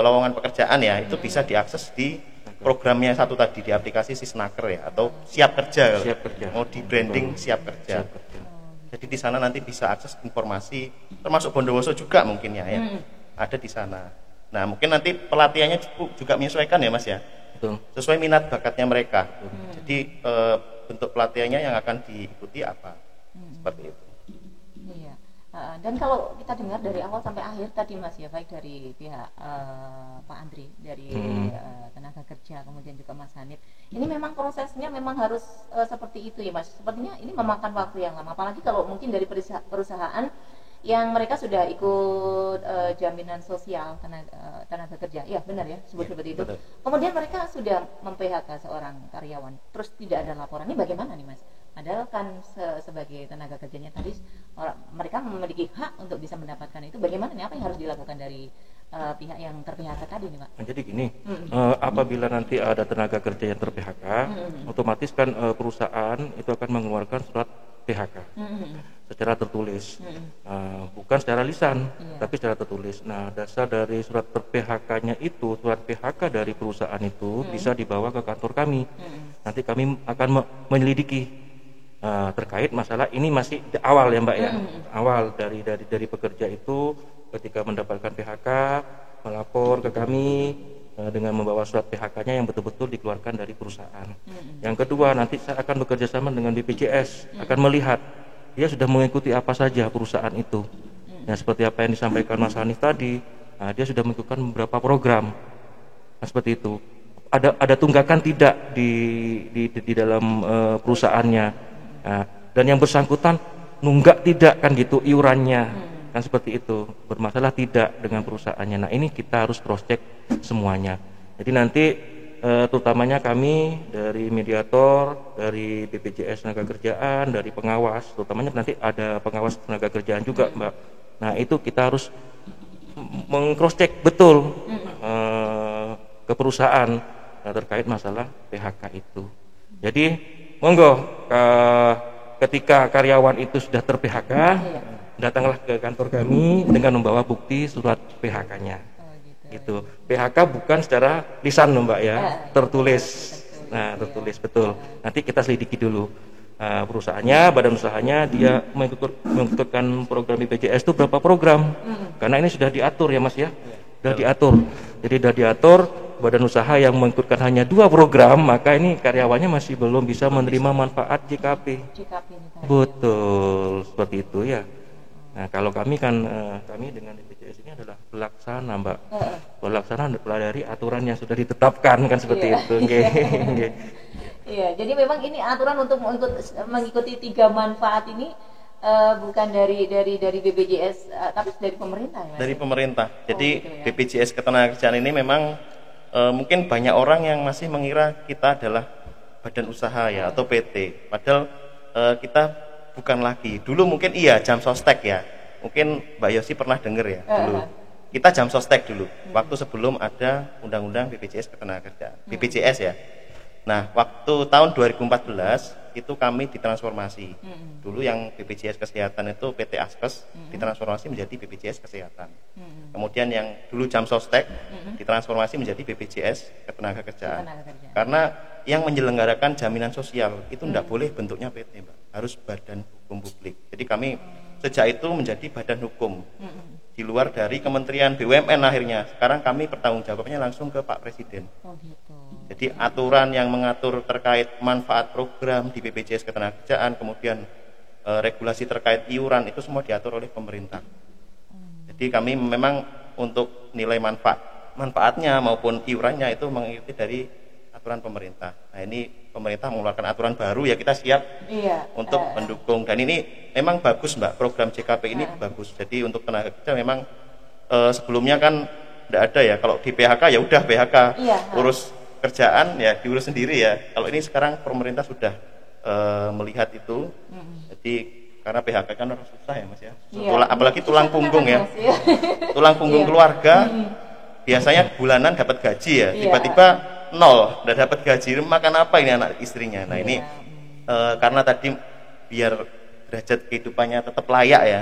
lowongan pekerjaan ya itu bisa diakses di programnya satu tadi di aplikasi Sisnaker ya, atau Siap Kerja. Siap Kerja. Mau di branding Siap Kerja. Siap kerja. Jadi di sana nanti bisa akses informasi, termasuk Bondowoso juga mungkin ya, ada di sana. Nah mungkin nanti pelatihannya juga menyesuaikan ya Mas ya, Betul. sesuai minat bakatnya mereka. Jadi bentuk pelatihannya yang akan diikuti apa, seperti itu. Iya. Dan kalau kita dengar dari awal sampai akhir tadi Mas ya, baik dari pihak Pak Andri dari tenaga kerja, kemudian juga Mas Hanif, ini memang prosesnya memang harus seperti itu ya Mas. Sepertinya ini memakan waktu yang lama, apalagi kalau mungkin dari perusahaan yang mereka sudah ikut jaminan sosial tenaga kerja, ya benar ya, seperti itu. Betul. Kemudian mereka sudah mem-PHK seorang karyawan, terus tidak ada laporan, ini bagaimana nih Mas? Padahal kan sebagai tenaga kerjanya tadi mereka memiliki hak untuk bisa mendapatkan itu. Bagaimana nih, apa yang harus dilakukan dari pihak yang ter-PHK tadi nih Pak? Nah, jadi gini, apabila nanti ada tenaga kerja yang ter-PHK, otomatis kan perusahaan itu akan mengeluarkan surat PHK secara tertulis, bukan secara lisan, tapi secara tertulis. Nah, dasar dari surat PHK-nya itu, surat PHK dari perusahaan itu bisa dibawa ke kantor kami. Nanti kami akan menyelidiki terkait masalah ini, masih di awal ya Mbak ya, awal dari pekerja itu ketika mendapatkan PHK melapor ke kami dengan membawa surat PHK-nya yang betul-betul dikeluarkan dari perusahaan. Yang kedua, nanti saya akan bekerja sama dengan BPJS, akan melihat dia sudah mengikuti apa saja perusahaan itu. Nah, seperti apa yang disampaikan Mas Hanif tadi, dia sudah mengikuti beberapa program. Nah, seperti itu. Ada tunggakan tidak di dalam perusahaannya. Nah, dan yang bersangkutan nunggak tidak kan gitu iurannya, kan seperti itu, bermasalah tidak dengan perusahaannya. Nah, ini kita harus cross check semuanya. Jadi nanti terutamanya kami dari mediator, dari BPJS tenaga kerjaan, dari pengawas, terutamanya nanti ada pengawas tenaga kerjaan juga Mbak. Nah, itu kita harus meng-cross check betul ke perusahaan terkait masalah PHK itu. Jadi monggo ketika karyawan itu sudah ter-PHK, datanglah ke kantor kami dengan membawa bukti surat PHK-nya. Gitu. PHK bukan secara lisan loh Mbak ya, tertulis. Nah, tertulis betul. Nanti kita selidiki dulu perusahaannya, badan usahanya, dia mengikutkan program BPJS itu berapa program? Karena ini sudah diatur ya Mas ya, sudah diatur. Jadi sudah diatur. Badan usaha yang mengikutkan hanya 2 program, maka ini karyawannya masih belum bisa menerima manfaat JKP. Betul, seperti itu ya. Nah, kalau kami kan kami dengan BPJS ini adalah pelaksana Mbak, pelaksana dari aturan yang sudah ditetapkan kan seperti itu. Iya, jadi memang ini aturan untuk mengikuti 3 manfaat ini bukan dari BPJS, tapi dari pemerintah ya. Dari pemerintah. Jadi gitu ya. BPJS Ketenagakerjaan ini memang mungkin banyak orang yang masih mengira kita adalah badan usaha ya atau PT. Padahal kita bukan lagi. Dulu mungkin iya jam sostek ya. Mungkin Mbak Yosi pernah dengar ya dulu. Kita jam sostek dulu. Waktu sebelum ada Undang-Undang BPJS Ketenagakerjaan. BPJS ya. Nah, waktu tahun 2014 itu kami ditransformasi. Dulu yang BPJS Kesehatan itu PT Askes ditransformasi menjadi BPJS Kesehatan. Kemudian yang dulu jam sostek ditransformasi menjadi BPJS Ketenagakerjaan. Karena yang menyelenggarakan jaminan sosial itu tidak boleh bentuknya PT, Mbak. Harus badan hukum publik. Jadi kami sejak itu menjadi badan hukum. Di luar dari Kementerian BUMN akhirnya. Sekarang kami pertanggungjawabannya langsung ke Pak Presiden. Jadi aturan yang mengatur terkait manfaat program di BPJS Ketenagakerjaan, kemudian regulasi terkait iuran itu semua diatur oleh pemerintah. Jadi kami memang untuk nilai manfaatnya maupun iurannya itu mengikuti dari aturan pemerintah. Nah, ini pemerintah mengeluarkan aturan baru ya, kita siap untuk mendukung. Dan ini memang bagus Mbak, program JKP ini bagus. Jadi untuk tenaga kerja memang sebelumnya kan tidak ada ya, kalau di PHK ya udah PHK, urus kerjaan ya diurus sendiri ya. Kalau ini sekarang pemerintah sudah melihat itu. Jadi karena PHK kan orang susah ya Mas ya. Iya. Apalagi tulang punggung ya. Mas, ya. Tulang punggung Iya. keluarga biasanya bulanan dapat gaji ya. Iya. Tiba-tiba nol, udah dapat gaji, makan apa ini anak istrinya. Nah, ini karena tadi biar derajat kehidupannya tetap layak ya.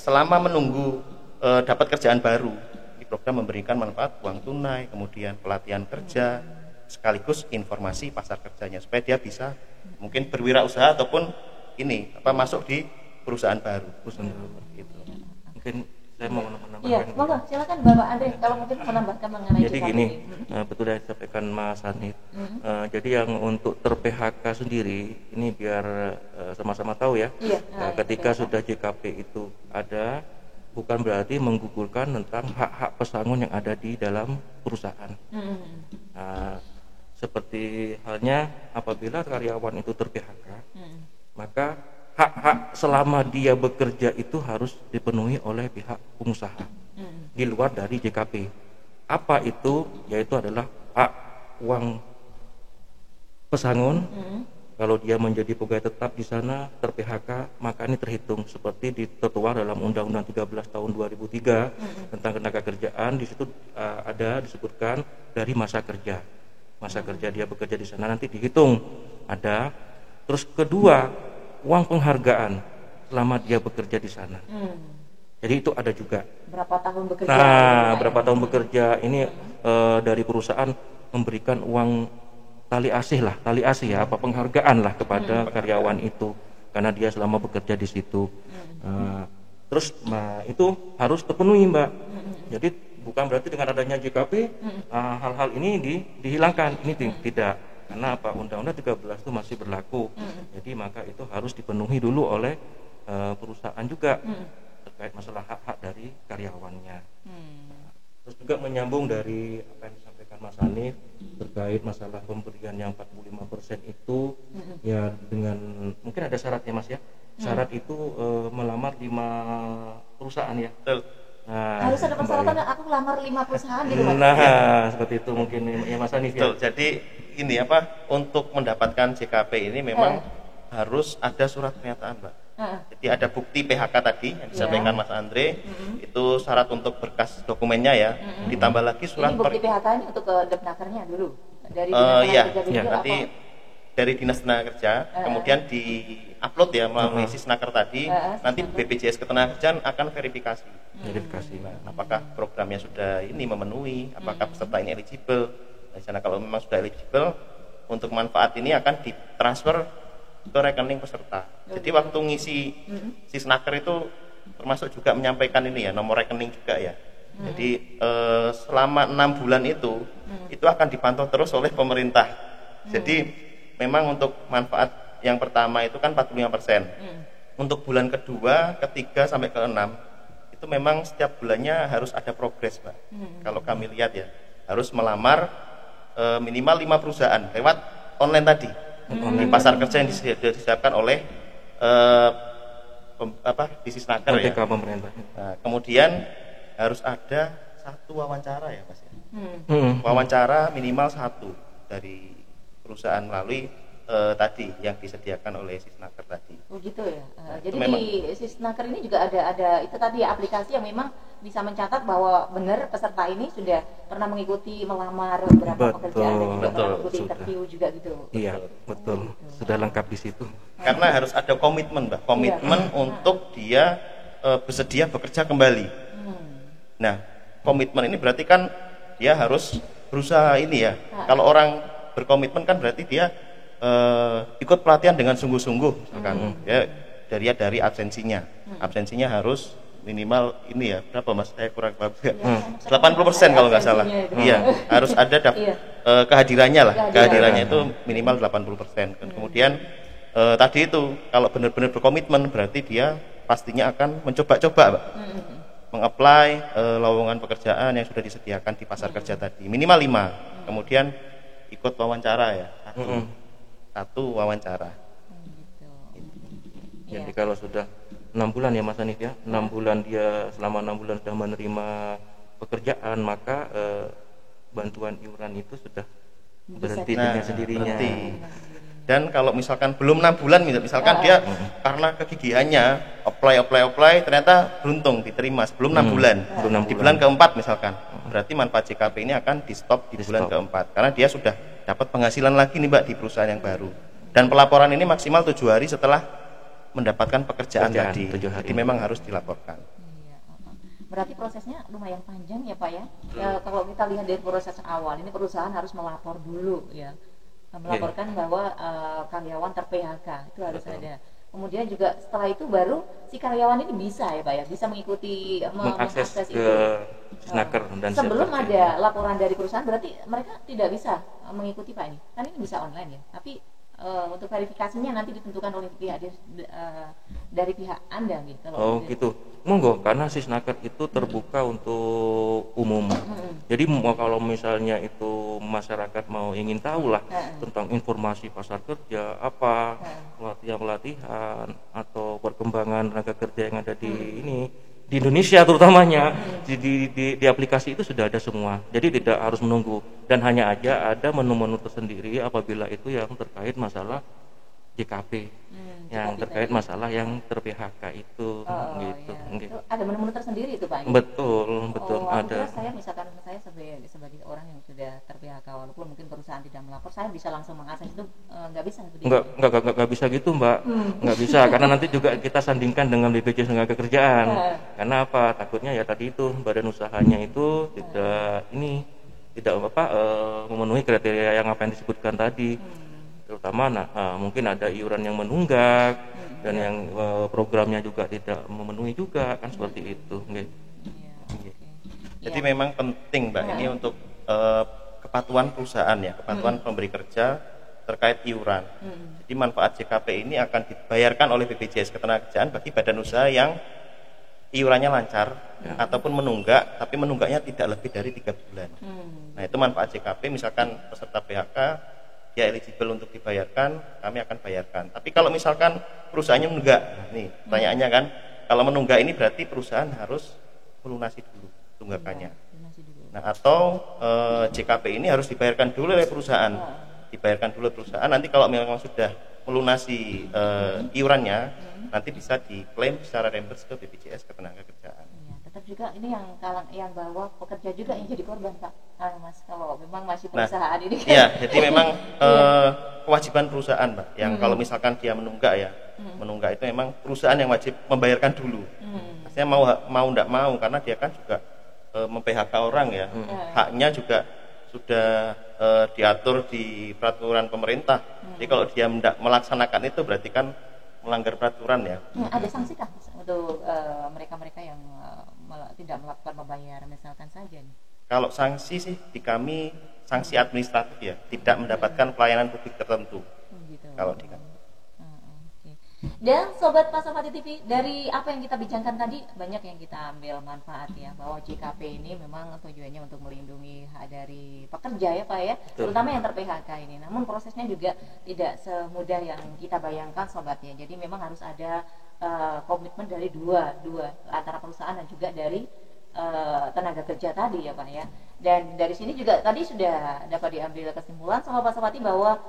Selama menunggu dapat kerjaan baru, ini program memberikan manfaat uang tunai, kemudian pelatihan kerja, sekaligus informasi pasar kerjanya supaya dia bisa mungkin berwirausaha ataupun ini masuk di perusahaan baru. Gitu. Mungkin saya mau menambahkan. Iya, monggo silakan Bapak Andre kalau mungkin menambahkan mengenai Jadi JKP gini, ini. betul yang disampaikan Mas Hanif. Jadi yang untuk ter-PHK sendiri ini biar sama-sama tahu ya. Iya. Ketika sudah JKP itu ada, bukan berarti menggugurkan tentang hak-hak pesangon yang ada di dalam perusahaan. Seperti halnya apabila karyawan itu ter-PHK, maka hak-hak selama dia bekerja itu harus dipenuhi oleh pihak pengusaha di luar dari JKP. Apa itu? Yaitu adalah hak uang pesangon. Kalau dia menjadi pegawai tetap di sana ter-PHK, maka ini terhitung seperti ditertuang dalam Undang-Undang 13 tahun 2003 tentang tenaga kerjaan. Di situ ada disebutkan dari masa kerja. Masa kerja dia bekerja di sana nanti dihitung ada. Terus kedua, uang penghargaan selama dia bekerja di sana. Jadi itu ada juga. Berapa tahun bekerja? Nah, berapa tahun bekerja ini dari perusahaan memberikan uang tali asih ya, penghargaan lah kepada karyawan itu karena dia selama bekerja di situ. Terus, itu harus terpenuhi Mbak. Jadi bukan berarti dengan adanya JKP hal-hal ini dihilangkan. Ini tidak. Karena Undang-Undang 13 itu masih berlaku. Jadi maka itu harus dipenuhi dulu oleh perusahaan juga terkait masalah hak-hak dari karyawannya. Terus juga menyambung dari apa yang disampaikan Mas Hanif terkait masalah pemberian yang 45% itu ya dengan mungkin ada syaratnya Mas ya. Syarat itu melamar 5 perusahaan ya. Betul. Nah, harus ada persyaratan aku lamar 5 perusahaan di rumah. Nah, seperti itu mungkin ya Mas Hanif ya. Betul. Jadi ini untuk mendapatkan JKP ini memang harus ada surat pernyataan, Mbak. Jadi ada bukti PHK tadi yang disampaikan Mas Andre, itu syarat untuk berkas dokumennya ya. Ditambah lagi surat ini bukti PHK ini untuk ke Depnakernya dulu dari iya, Dinas Tenaga Kerja nanti dari Dinas Tenaga Kerja, kemudian di-upload ya melalui Sisnaker tadi, nanti BPJS Ketenagakerjaan akan verifikasi. Apakah programnya sudah ini memenuhi, apakah peserta ini eligible. Di sana kalau memang sudah eligible, untuk manfaat ini akan ditransfer ke rekening peserta. Jadi waktu ngisi Sisnaker itu termasuk juga menyampaikan ini ya, nomor rekening juga ya. Jadi selama 6 bulan itu akan dipantau terus oleh pemerintah. Jadi memang untuk manfaat yang pertama itu kan 45%. Untuk bulan kedua, ketiga sampai ke-6 itu memang setiap bulannya harus ada progres, Mbak. Kalau kami lihat ya, harus melamar minimal 5 perusahaan lewat online tadi. Di pasar kerja yang disiapkan oleh di Sisnaker ya. Pemerintah. Nah, kemudian harus ada 1 wawancara ya Mas ya. Wawancara minimal 1 dari perusahaan melalui tadi yang disediakan oleh Sisnaker tadi. Oh gitu ya. Jadi di Sisnaker ini juga ada itu tadi aplikasi yang memang bisa mencatat bahwa benar peserta ini sudah pernah mengikuti melamar beberapa pekerjaan dan juga pernah mengikuti interview juga gitu. Iya, betul. Sudah lengkap di situ. Karena harus ada komitmen, Mbak. Komitmen untuk dia bersedia bekerja kembali. Nah, komitmen ini berarti kan dia harus berusaha ini ya. Kalau orang berkomitmen kan berarti dia ikut pelatihan dengan sungguh-sungguh, misalkan ya dari absensinya. Absensinya harus minimal ini ya, berapa Mas? Saya kurang paham. 80% kalau nggak salah. Iya, harus ada kehadirannya lah. Kehadirannya itu minimal 80%. Kemudian tadi itu kalau benar-benar berkomitmen berarti dia pastinya akan mencoba-coba, Mbak. Mengapply lowongan pekerjaan yang sudah disediakan di pasar kerja tadi. Minimal 5. Kemudian ikut wawancara ya. Satu wawancara. Jadi kalau sudah 6 bulan ya Mas Hanif ya, 6 bulan dia selama 6 bulan sudah menerima pekerjaan, maka bantuan iuran itu sudah berhenti dengan sendirinya. Dan kalau misalkan belum 6 bulan, misalkan dia karena kegigihannya apply, ternyata beruntung diterima sebelum 6 bulan. Di bulan keempat misalkan, berarti manfaat JKP ini akan di stop di bulan keempat, karena dia sudah dapat penghasilan lagi nih Mbak di perusahaan yang baru. Dan pelaporan ini maksimal 7 hari setelah mendapatkan pekerjaan tadi. Jadi memang harus dilaporkan. Berarti prosesnya lumayan panjang ya Pak ya. Ya kalau kita lihat dari proses awal, ini perusahaan harus melapor dulu ya. Melaporkan bahwa karyawan ter-PHK itu harus ada. Kemudian juga setelah itu baru si karyawan ini bisa ya Pak ya, bisa mengikuti mengakses ke Snaker dan sebelum ada laporan dari perusahaan, berarti mereka tidak bisa mengikuti Pak ini. Kan ini bisa online ya. Tapi untuk verifikasinya nanti ditentukan oleh pihak dari pihak Anda gitu. Oh gitu. Monggo, karena si Snaker itu terbuka untuk umum. Jadi kalau misalnya itu masyarakat mau ingin tahu lah tentang informasi pasar kerja, apa pelatihan atau perkembangan tenaga kerja yang ada di Indonesia terutamanya, di aplikasi itu sudah ada semua. Jadi tidak harus menunggu, dan hanya aja ada menu-menu tersendiri apabila itu yang terkait masalah JKP, yang terkait masalah yang ter-PHK itu, gitu. Iya. Itu ada menu-menu tersendiri itu Pak? Betul, ada. Terus saya misalkan saya sebagai orang yang sudah ter-PHK, walaupun mungkin perusahaan tidak melapor, saya bisa langsung mengakses itu, nggak bisa? Nggak bisa gitu Mbak, nggak bisa, karena nanti juga kita sandingkan dengan BPJS Ketenagakerjaan. Karena apa? Takutnya ya tadi itu badan usahanya itu tidak memenuhi kriteria yang apa yang disebutkan tadi. Terutama mungkin ada iuran yang menunggak dan yang programnya juga tidak memenuhi juga, kan seperti itu. Jadi memang penting Mbak ini untuk kepatuhan perusahaan ya, kepatuhan pemberi kerja terkait iuran. Jadi manfaat JKP ini akan dibayarkan oleh BPJS Ketenagakerjaan bagi badan usaha yang iurannya lancar ataupun menunggak, tapi menunggaknya tidak lebih dari 3 bulan. Nah itu manfaat JKP. Misalkan peserta PHK dia eligible untuk dibayarkan, kami akan bayarkan. Tapi kalau misalkan perusahaannya menunggak, nih pertanyaannya kan, kalau menunggak ini berarti perusahaan harus melunasi dulu tunggakannya. Nah atau JKP ini harus dibayarkan dulu oleh perusahaan, nanti kalau memang sudah melunasi iurannya, nanti bisa diklaim secara reimburse ke BPJS Ketenagakerjaan. Tetap juga ini yang bawa pekerja juga yang jadi korban Pak, Mas, kalau memang masih perusahaan ini kan. Iya, jadi memang kewajiban perusahaan Pak, yang kalau misalkan dia menunggak ya, menunggak itu memang perusahaan yang wajib membayarkan dulu. Maksudnya mau enggak mau, karena dia kan juga mem-PHK orang ya, haknya juga sudah diatur di peraturan pemerintah. Jadi kalau dia tidak melaksanakan itu berarti kan melanggar peraturan ya. Ada sanksi kah untuk mereka-mereka yang tidak melakukan pembayaran misalkan saja nih? Kalau sanksi sih di kami sanksi administratif ya, tidak mendapatkan pelayanan publik tertentu. Gitu. Kalau di kami. Dan Sobat Pasopati TV, dari apa yang kita bincangkan tadi, banyak yang kita ambil manfaat ya, bahwa JKP ini memang tujuannya untuk melindungi hak dari pekerja ya Pak ya, terutama yang ter-PHK ini. Namun prosesnya juga tidak semudah yang kita bayangkan Sobatnya. Jadi memang harus ada komitmen dari dua antara perusahaan dan juga dari tenaga kerja tadi ya Pak ya. Dan dari sini juga tadi sudah dapat diambil kesimpulan sama Pak Sopati bahwa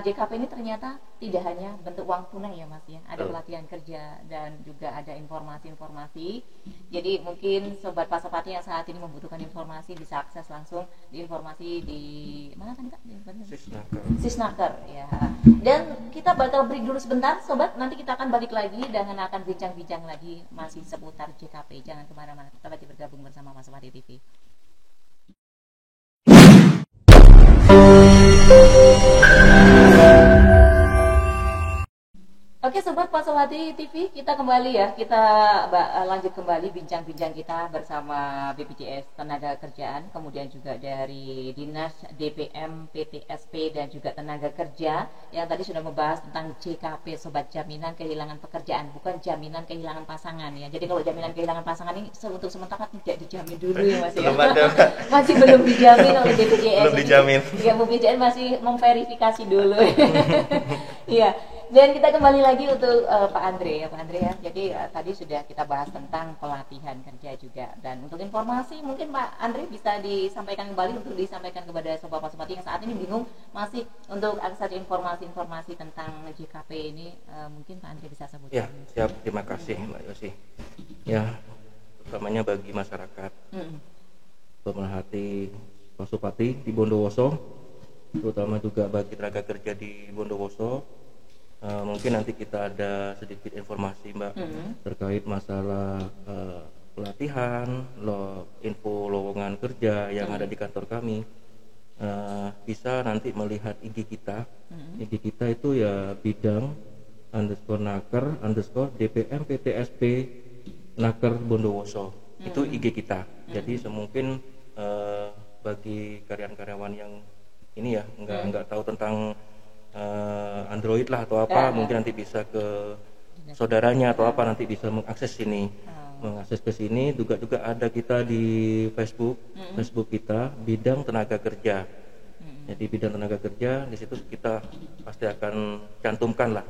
JKP ini ternyata tidak hanya bentuk uang tunai ya Mas ya, ada pelatihan kerja dan juga ada informasi-informasi. Jadi mungkin Sobat Pak Sopati yang saat ini membutuhkan informasi bisa akses langsung di informasi di mana tadi Kak? Sisnaker ya. Dan kita bakal break dulu sebentar Sobat, nanti kita akan balik lagi dan akan bincang-bincang lagi masih seputar JKP. Jangan kemana-mana, tetap bergabung bersama Mas Sopati TV. Oke Sobat Pasopati TV, kita kembali ya, kita lanjut kembali bincang-bincang kita bersama BPJS Ketenagakerjaan, kemudian juga dari Dinas DPM, PTSP dan juga Tenaga Kerja yang tadi sudah membahas tentang JKP Sobat, jaminan kehilangan pekerjaan, bukan jaminan kehilangan pasangan ya. Jadi kalau jaminan kehilangan pasangan ini untuk sementara tidak dijamin dulu ya Mas ya. Masih belum dijamin oleh BPJS. Belum dijamin. Ya BPJS masih memverifikasi dulu. Iya. Dan kita kembali lagi untuk Pak Andre ya, Pak Andre ya. Jadi tadi sudah kita bahas tentang pelatihan kerja juga. Dan untuk informasi mungkin Pak Andre bisa disampaikan kembali untuk disampaikan kepada sobat-sobat yang saat ini bingung masih untuk akses informasi-informasi tentang JKP ini, mungkin Pak Andre bisa sebutkan. Ya, siap. Terima kasih Mbak Yosi. Ya, utamanya bagi masyarakat pemerhati Pasupati di Bondowoso, terutama juga bagi tenaga kerja di Bondowoso. Mungkin nanti kita ada sedikit informasi Mbak terkait masalah pelatihan, info lowongan kerja yang ada di kantor kami. Bisa nanti melihat IG kita. IG kita itu ya bidang _naker _DPM PTSP Naker Bondowoso. Itu IG kita. Jadi semungkin bagi karyawan-karyawan yang ini ya nggak tahu tentang Android lah atau apa, mungkin nanti bisa ke saudaranya atau apa, nanti bisa mengakses sini, mengakses ke sini. Juga ada kita di Facebook kita bidang tenaga kerja. Jadi bidang tenaga kerja di situ kita pasti akan cantumkan lah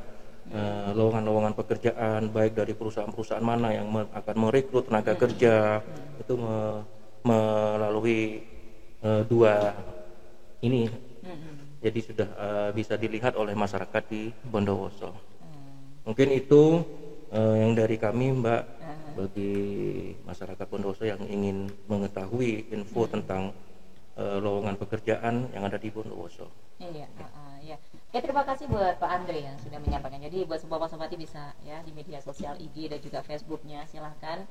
lowongan-lowongan pekerjaan baik dari perusahaan-perusahaan mana yang akan merekrut tenaga kerja. Itu melalui dua ini. Jadi sudah bisa dilihat oleh masyarakat di Bondowoso. Mungkin itu yang dari kami Mbak, bagi masyarakat Bondowoso yang ingin mengetahui info tentang lowongan pekerjaan yang ada di Bondowoso. Iya, ya. Ya, terima kasih buat Pak Andre yang sudah menyampaikan. Jadi buat sobat-sobati bisa ya di media sosial IG dan juga Facebooknya, silahkan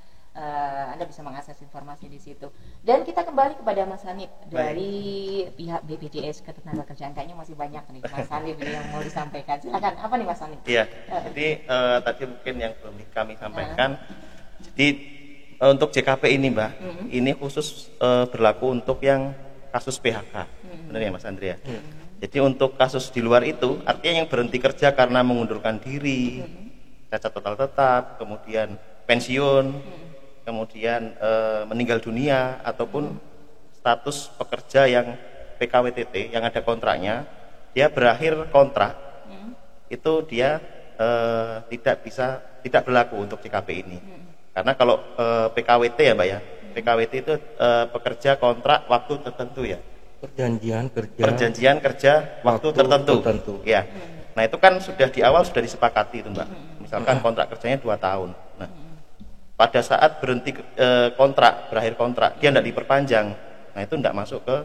Anda bisa mengakses informasi di situ. Dan kita kembali kepada Mas Hanif dari pihak BPJS Ketenagakerjaan. Kayaknya masih banyak nih Mas Hanif yang mau disampaikan. Silakan, apa nih Mas Hanif? Iya. Jadi tadi mungkin yang belum kami sampaikan. Jadi untuk JKP ini Mbak, ini khusus berlaku untuk yang kasus PHK. Benar ya Mas Andrea? Jadi untuk kasus di luar itu, artinya yang berhenti kerja karena mengundurkan diri, cacat total tetap, kemudian pensiun, kemudian meninggal dunia, ataupun status pekerja yang PKWTT yang ada kontraknya, dia berakhir kontrak, itu dia tidak berlaku untuk JKP ini. Karena kalau PKWT ya Mbak ya, PKWT itu pekerja kontrak waktu tertentu ya. Perjanjian kerja waktu tertentu. Ya. Nah, itu kan sudah di awal sudah disepakati itu Mbak. Misalkan kontrak kerjanya 2 tahun. Nah, pada saat berhenti berakhir kontrak, dia tidak diperpanjang. Nah, itu tidak masuk ke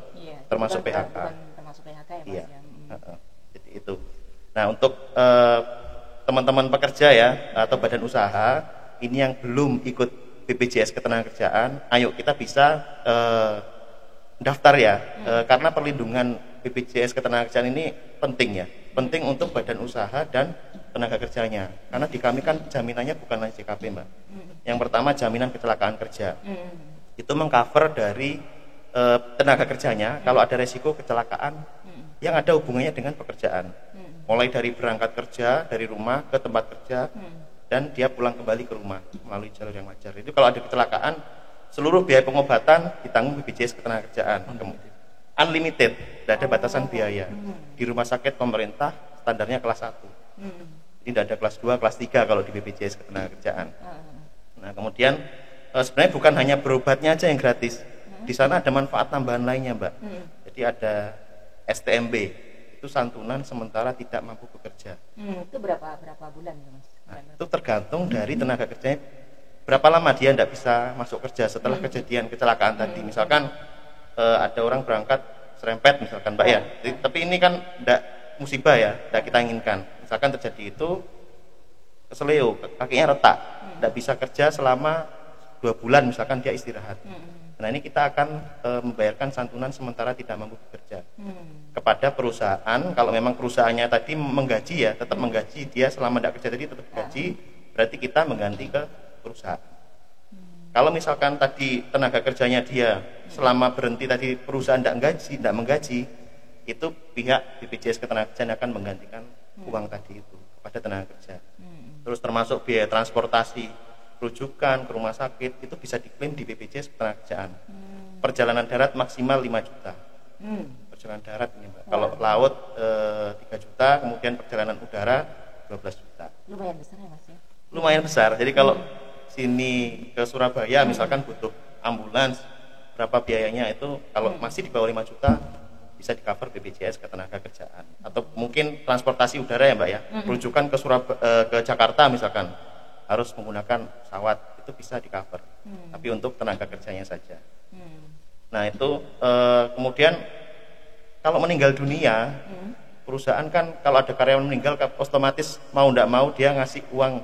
termasuk PHK. Termasuk PHK ya Mas. Iya. Jadi itu. Nah, untuk teman-teman pekerja ya atau badan usaha ini yang belum ikut BPJS Ketenagakerjaan, ayo kita bisa daftar ya, karena perlindungan BPJS Ketenagakerjaan ini penting ya, penting untuk badan usaha dan tenaga kerjanya, karena di kami kan jaminannya bukan hanya JKP Mbak. Yang pertama jaminan kecelakaan kerja, itu mengcover dari tenaga kerjanya kalau ada resiko kecelakaan yang ada hubungannya dengan pekerjaan, mulai dari berangkat kerja dari rumah ke tempat kerja dan dia pulang kembali ke rumah melalui jalur yang wajar. Itu kalau ada kecelakaan, seluruh biaya pengobatan ditanggung BPJS Ketenagakerjaan. Unlimited, tidak ada batasan biaya. Di rumah sakit pemerintah standarnya kelas 1. Tidak ada kelas 2, kelas 3 kalau di BPJS Ketenagakerjaan. Nah, kemudian sebenarnya bukan hanya berobatnya aja yang gratis. Di sana ada manfaat tambahan lainnya, Mbak. Jadi ada STMB, itu santunan sementara tidak mampu bekerja. Itu berapa bulan ya Mas? Nah, itu tergantung dari tenaga kerjanya. Berapa lama dia tidak bisa masuk kerja setelah kejadian kecelakaan tadi. Misalkan ada orang berangkat serempet misalkan Mbak ya. Tapi ini kan tidak musibah ya, tidak kita inginkan. Misalkan terjadi itu keseleo, kakinya retak, tidak bisa kerja selama 2 bulan misalkan dia istirahat. Nah, ini kita akan membayarkan santunan sementara tidak mampu bekerja kepada perusahaan. Kalau memang perusahaannya tadi menggaji ya, tetap menggaji dia selama tidak kerja tadi tetap gaji, berarti kita mengganti ke perusahaan. Kalau misalkan tadi tenaga kerjanya dia selama berhenti tadi perusahaan tidak menggaji, itu pihak BPJS Ketenagakerjaan akan menggantikan uang tadi itu kepada tenaga kerja. Terus termasuk biaya transportasi, rujukan ke rumah sakit itu bisa diklaim di BPJS Ketenagakerjaan. Perjalanan darat maksimal 5 juta. Perjalanan darat ini Mbak. Kalau laut 3 juta, kemudian perjalanan udara 12 juta. Lumayan besar ya Mas ya? Lumayan besar. Jadi kalau sini ke Surabaya misalkan butuh ambulans, berapa biayanya itu kalau masih di bawah 5 juta bisa di cover BPJS Ketenagakerjaan. Atau mungkin transportasi udara ya Mbak ya, rujukan ke ke Jakarta misalkan harus menggunakan pesawat, itu bisa di cover, tapi untuk tenaga kerjanya saja. Nah itu kemudian kalau meninggal dunia, perusahaan kan kalau ada karyawan meninggal otomatis mau tidak mau dia ngasih uang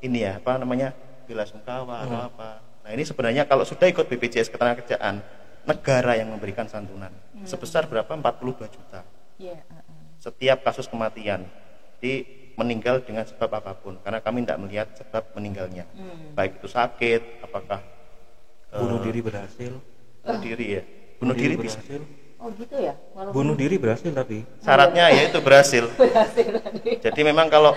ini ya, apa namanya, bela sungkawa atau apa. Nah ini sebenarnya kalau sudah ikut BPJS Ketenagakerjaan, negara yang memberikan santunan sebesar berapa? 42 juta setiap kasus kematian. Jadi meninggal dengan sebab apapun, karena kami tidak melihat sebab meninggalnya, baik itu sakit, apakah bunuh diri berhasil. Bunuh diri ya, bunuh diri bisa. berhasil. Oh gitu ya? Walaupun Bunuh diri berhasil tapi Syaratnya ya itu berhasil. berhasil tadi. Jadi memang kalau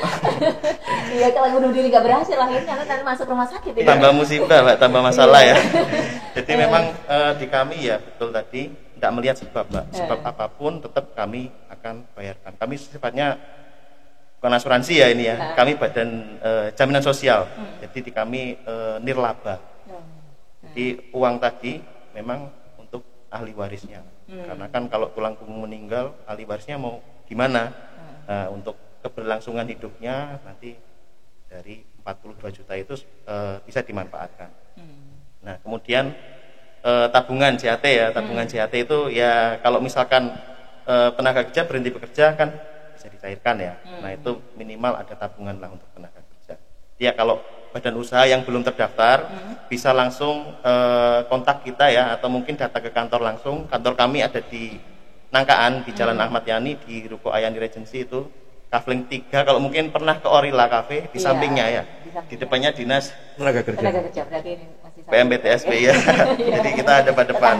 Iya, kalau bunuh diri nggak berhasil akhirnya nanti masuk rumah sakit ya. tambah musibah, Mbak, tambah masalah ya. Jadi memang di kami ya betul tadi tidak melihat sebab, Mbak. Sebab apapun tetap kami akan bayarkan. Kami sifatnya bukan asuransi ya ini ya. Kami badan jaminan sosial. Jadi di kami nirlaba. Jadi uang tadi memang untuk ahli warisnya. Karena kan kalau tulang punggung meninggal, ahli warisnya mau gimana? Untuk keberlangsungan hidupnya nanti dari 42 juta itu bisa dimanfaatkan. Nah kemudian tabungan JAT ya, tabungan JAT itu ya kalau misalkan tenaga kerja berhenti bekerja kan bisa dicairkan ya. Nah itu minimal ada tabungan lah untuk tenaga kerja. Ya kalau badan usaha yang belum terdaftar bisa langsung kontak kita ya, atau mungkin datang ke kantor langsung. Kantor kami ada di Nangkaan di Jalan Ahmad Yani di Ruko Ayani Regency itu Kafling 3. Kalau mungkin pernah ke Orilla Cafe di sampingnya ya. Di depannya Dinas tenaga kerja. Tenaga kerja berarti ini masih sama. PMBTSP ya. Jadi kita ada pada depan.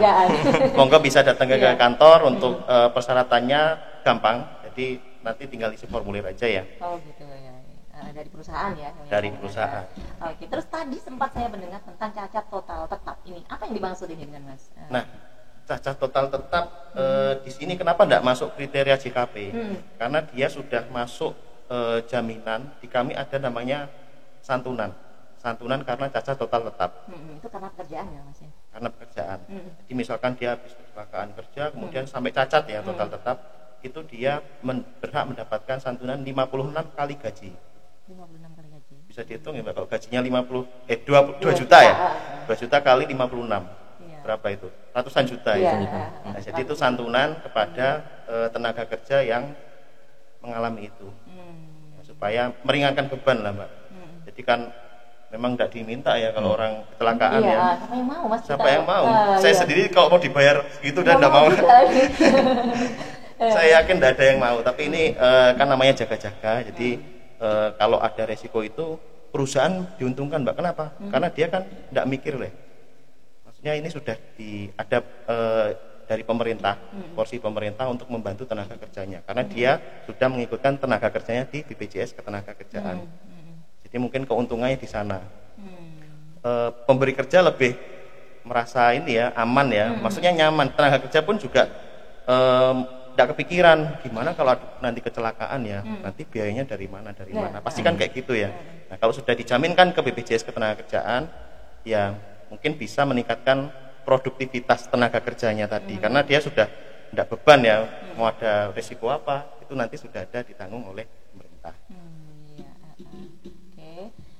Monggo bisa datang ke kantor untuk persyaratannya gampang. Jadi nanti tinggal isi formulir aja ya. Oh gitu ya. Dari perusahaan ya. Dari perusahaan. Oke, terus tadi sempat saya mendengar tentang cacat total tetap. Ini apa yang dimaksud ini dengan Mas? Nah, cacat total tetap di sini kenapa tidak masuk kriteria JKP? Karena dia sudah masuk jaminan. Di kami ada namanya santunan karena cacat total tetap. Itu karena pekerjaan ya Mas ya? Karena pekerjaan. Jadi misalkan dia habis kecelakaan kerja kemudian sampai cacat ya total tetap, itu dia berhak mendapatkan santunan 56 kali gaji. 56 kali gaji. Bisa dihitung ya Mbak, kalau gajinya 2 juta ya. 2 juta kali 56. Berapa itu? Ratusan juta ya. Nah, jadi itu santunan kepada tenaga kerja yang mengalami itu. Supaya meringankan beban lah Mbak. Jadi kan memang tidak diminta ya kalau orang kecelakaan ya. Siapa yang mau Mas? Siapa yang mau? Saya sendiri kalau mau dibayar segitu dan tidak mau. Saya yakin tidak ada yang mau. Tapi ini kan namanya jaga-jaga. Jadi kalau ada resiko itu perusahaan diuntungkan Mbak. Kenapa? Karena dia kan tidak mikir lah. Maksudnya ini sudah ada dari pemerintah, porsi pemerintah untuk membantu tenaga kerjanya. Karena dia sudah mengikutkan tenaga kerjanya di BPJS Ketenagakerjaan. Jadi mungkin keuntungannya di sana. Pemberi kerja lebih merasa ini ya aman ya. Maksudnya nyaman. Tenaga kerja pun juga tidak kepikiran gimana kalau nanti kecelakaan ya, nanti biayanya dari mana pasti kan kayak gitu ya. Nah kalau sudah dijaminkan ke BPJS Ketenagakerjaan ya mungkin bisa meningkatkan produktivitas tenaga kerjanya tadi, karena dia sudah tidak beban ya, mau ada risiko apa itu nanti sudah ada ditanggung oleh pemerintah.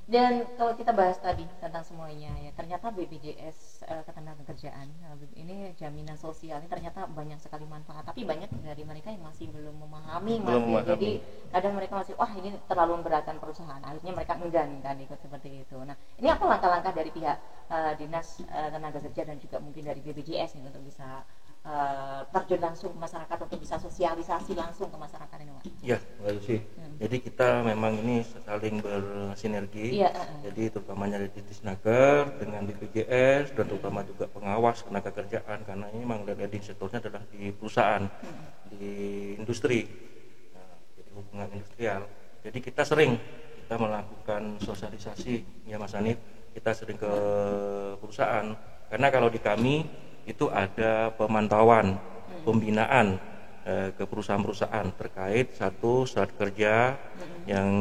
Dan kalau kita bahas tadi tentang semuanya ya, ternyata BPJS Ketenagakerjaan ini jaminan sosial ini ternyata banyak sekali manfaat, tapi banyak dari mereka yang masih belum memahami. Jadi kadang mereka masih wah ini terlalu memberatkan perusahaan, akhirnya mereka enggan kan ikut seperti itu. Nah ini apa langkah-langkah dari pihak Dinas Tenaga Kerja dan juga mungkin dari BPJS nih untuk bisa terjun langsung ke masyarakat, untuk bisa sosialisasi langsung ke masyarakat ini Pak? Ya, Mbak Lucy. Jadi kita memang ini saling bersinergi. Jadi terutamanya dari Disnaker dengan BPJS dan terutama juga pengawas tenaga kerjaan, karena ini memang leading sektornya adalah di perusahaan, di industri. Nah, jadi hubungan industrial. Jadi kita melakukan sosialisasi ya Mas Hanif. Kita sering ke perusahaan, karena kalau di kami itu ada pemantauan, pembinaan ke perusahaan-perusahaan terkait satu surat kerja, Yang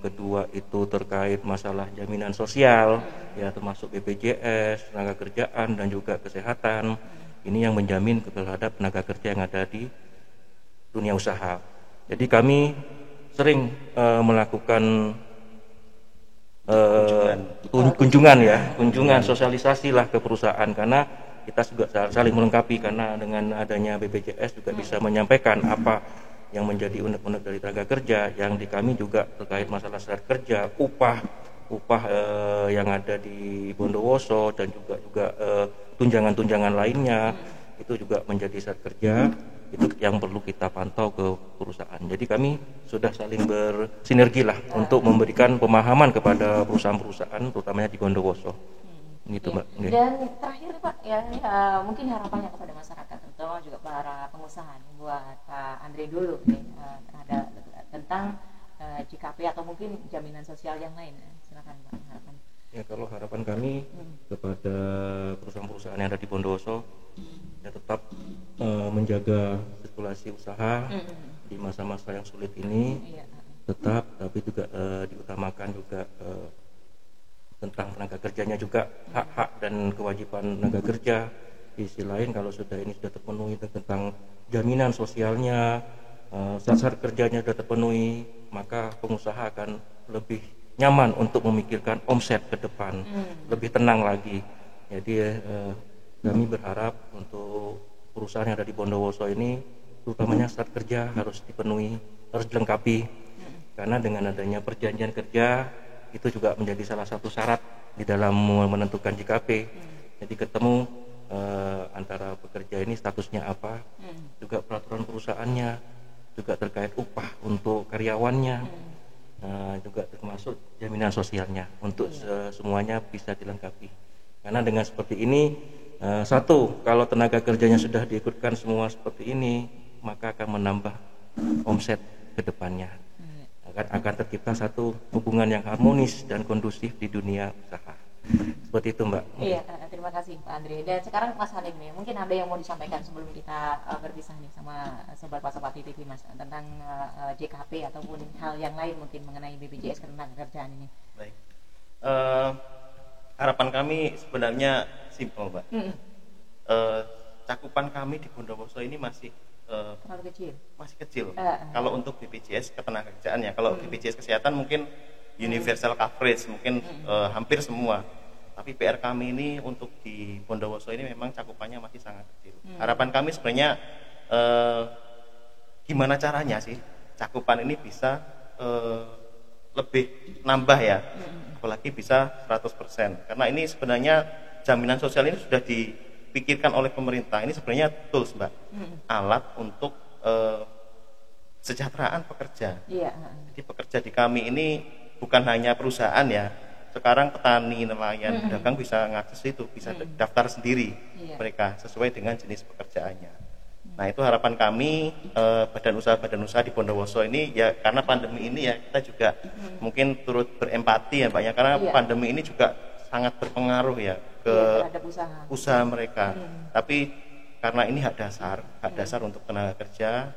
kedua itu terkait masalah jaminan sosial, ya termasuk BPJS, tenaga kerjaan dan juga kesehatan. Ini yang menjamin terhadap tenaga kerja yang ada di dunia usaha. Jadi kami sering melakukan kunjungan sosialisasi lah ke perusahaan, karena kita juga saling melengkapi, karena dengan adanya BPJS juga bisa menyampaikan apa yang menjadi unek-unek dari tenaga kerja. Yang di kami juga terkait masalah syarat kerja, upah yang ada di Bondowoso dan juga tunjangan-tunjangan lainnya itu juga menjadi syarat kerja. Itu yang perlu kita pantau ke perusahaan. Jadi kami sudah saling bersinergi lah untuk memberikan pemahaman kepada perusahaan-perusahaan, terutamanya di Bondowoso. Gitu, Mbak. Dan terakhir Pak, mungkin harapannya kepada masyarakat, terutama juga para pengusaha, buat Pak Andre dulu terhadap tentang JKP atau mungkin jaminan sosial yang lain. Silakan Pak, harapan. Ya, kalau harapan kami kepada perusahaan-perusahaan yang ada di Bondowoso, ya tetap menjaga sirkulasi usaha di masa-masa yang sulit ini, tetap, tapi juga diutamakan juga tentang tenaga kerjanya juga, hak-hak dan kewajiban tenaga kerja. Di sisi lain, kalau ini sudah terpenuhi tentang jaminan sosialnya, syarat kerjanya sudah terpenuhi, maka pengusaha akan lebih nyaman untuk memikirkan omset ke depan, lebih tenang lagi. Jadi kami berharap untuk perusahaan yang ada di Bondowoso ini, terutamanya syarat kerja harus dipenuhi, harus dilengkapi, karena dengan adanya perjanjian kerja itu juga menjadi salah satu syarat di dalam menentukan JKP. Jadi ketemu antara pekerja ini statusnya apa, juga peraturan perusahaannya, juga terkait upah untuk karyawannya, juga termasuk jaminan sosialnya, untuk semuanya bisa dilengkapi. Karena dengan seperti ini, satu, kalau tenaga kerjanya sudah diikutkan semua seperti ini, maka akan menambah omset ke depannya. Akan tercipta satu hubungan yang harmonis dan kondusif di dunia usaha. Seperti itu, Mbak. Iya, terima kasih Pak Andre. Dan sekarang Mas Halim nih, mungkin ada yang mau disampaikan sebelum kita berpisah nih sama Sobat Pasopati TV, Mas, tentang JKP ataupun hal yang lain mungkin mengenai BPJS Ketenagakerjaan ini. Baik. Harapan kami sebenarnya simpel, Mbak. Cakupan kami di Bondowoso ini masih terlalu kecil. Masih kecil. Kalau untuk BPJS Ketenagakerjaan ya, kalau BPJS Kesehatan mungkin universal coverage, mungkin hampir semua. Tapi PR kami ini untuk di Bondowoso ini memang cakupannya masih sangat kecil. Harapan kami sebenarnya gimana caranya sih cakupan ini bisa lebih nambah ya, apalagi bisa 100%. Karena ini sebenarnya jaminan sosial ini sudah dipikirkan oleh pemerintah. Ini sebenarnya tools, Mbak, alat untuk kesejahteraan pekerja. Jadi pekerja di kami ini bukan hanya perusahaan ya. Sekarang petani, nelayan, pedagang bisa ngakses itu, bisa daftar sendiri mereka sesuai dengan jenis pekerjaannya. Nah, itu harapan kami badan usaha di Bondowoso ini ya, karena pandemi ini ya kita juga mungkin turut berempati ya, Mbak, ya, karena pandemi ini juga sangat berpengaruh ya ke usaha mereka. Tapi karena ini hak dasar untuk tenaga kerja,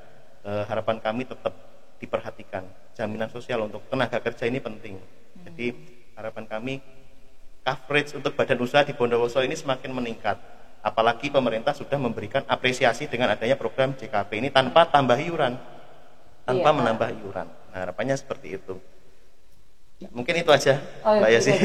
harapan kami tetap diperhatikan. Jaminan sosial untuk tenaga kerja ini penting. Jadi harapan kami coverage untuk badan usaha di Bondowoso ini semakin meningkat. Apalagi pemerintah sudah memberikan apresiasi dengan adanya program JKP ini tanpa tambah iuran, tanpa menambah iuran. Nah, harapannya seperti itu. Ya, mungkin itu aja, Mbak Yasi.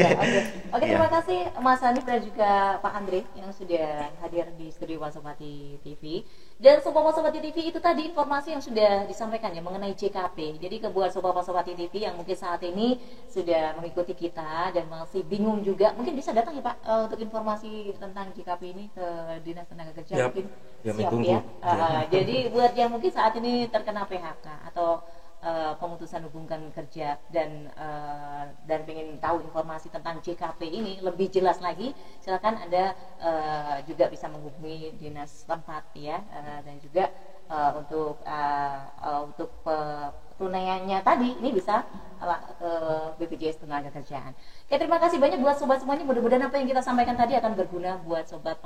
Oke, terima kasih Mas Hanif dan juga Pak Andre yang sudah hadir di studio Pasopati TV. Dan Sobat Pasopati TV, itu tadi informasi yang sudah disampaikan ya mengenai JKP. Jadi kebuat Sobat Pasopati TV yang mungkin saat ini sudah mengikuti kita dan masih bingung juga, mungkin bisa datang ya Pak untuk informasi tentang JKP ini ke Dinas Tenaga Kerja. Mungkin siap ya. Jadi buat yang mungkin saat ini terkena PHK atau pemutusan hubungan kerja dan ingin tahu informasi tentang JKP ini lebih jelas lagi, silakan Anda juga bisa menghubungi dinas tempat ya, dan juga untuk tunaiannya tadi ini bisa ke BPJS Ketenagakerjaan. Oke, terima kasih banyak buat sobat semuanya. Mudah-mudahan apa yang kita sampaikan tadi akan berguna buat sobat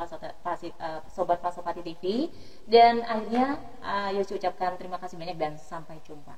Pasopati TV. Dan akhirnya Yosi ucapkan terima kasih banyak dan sampai jumpa.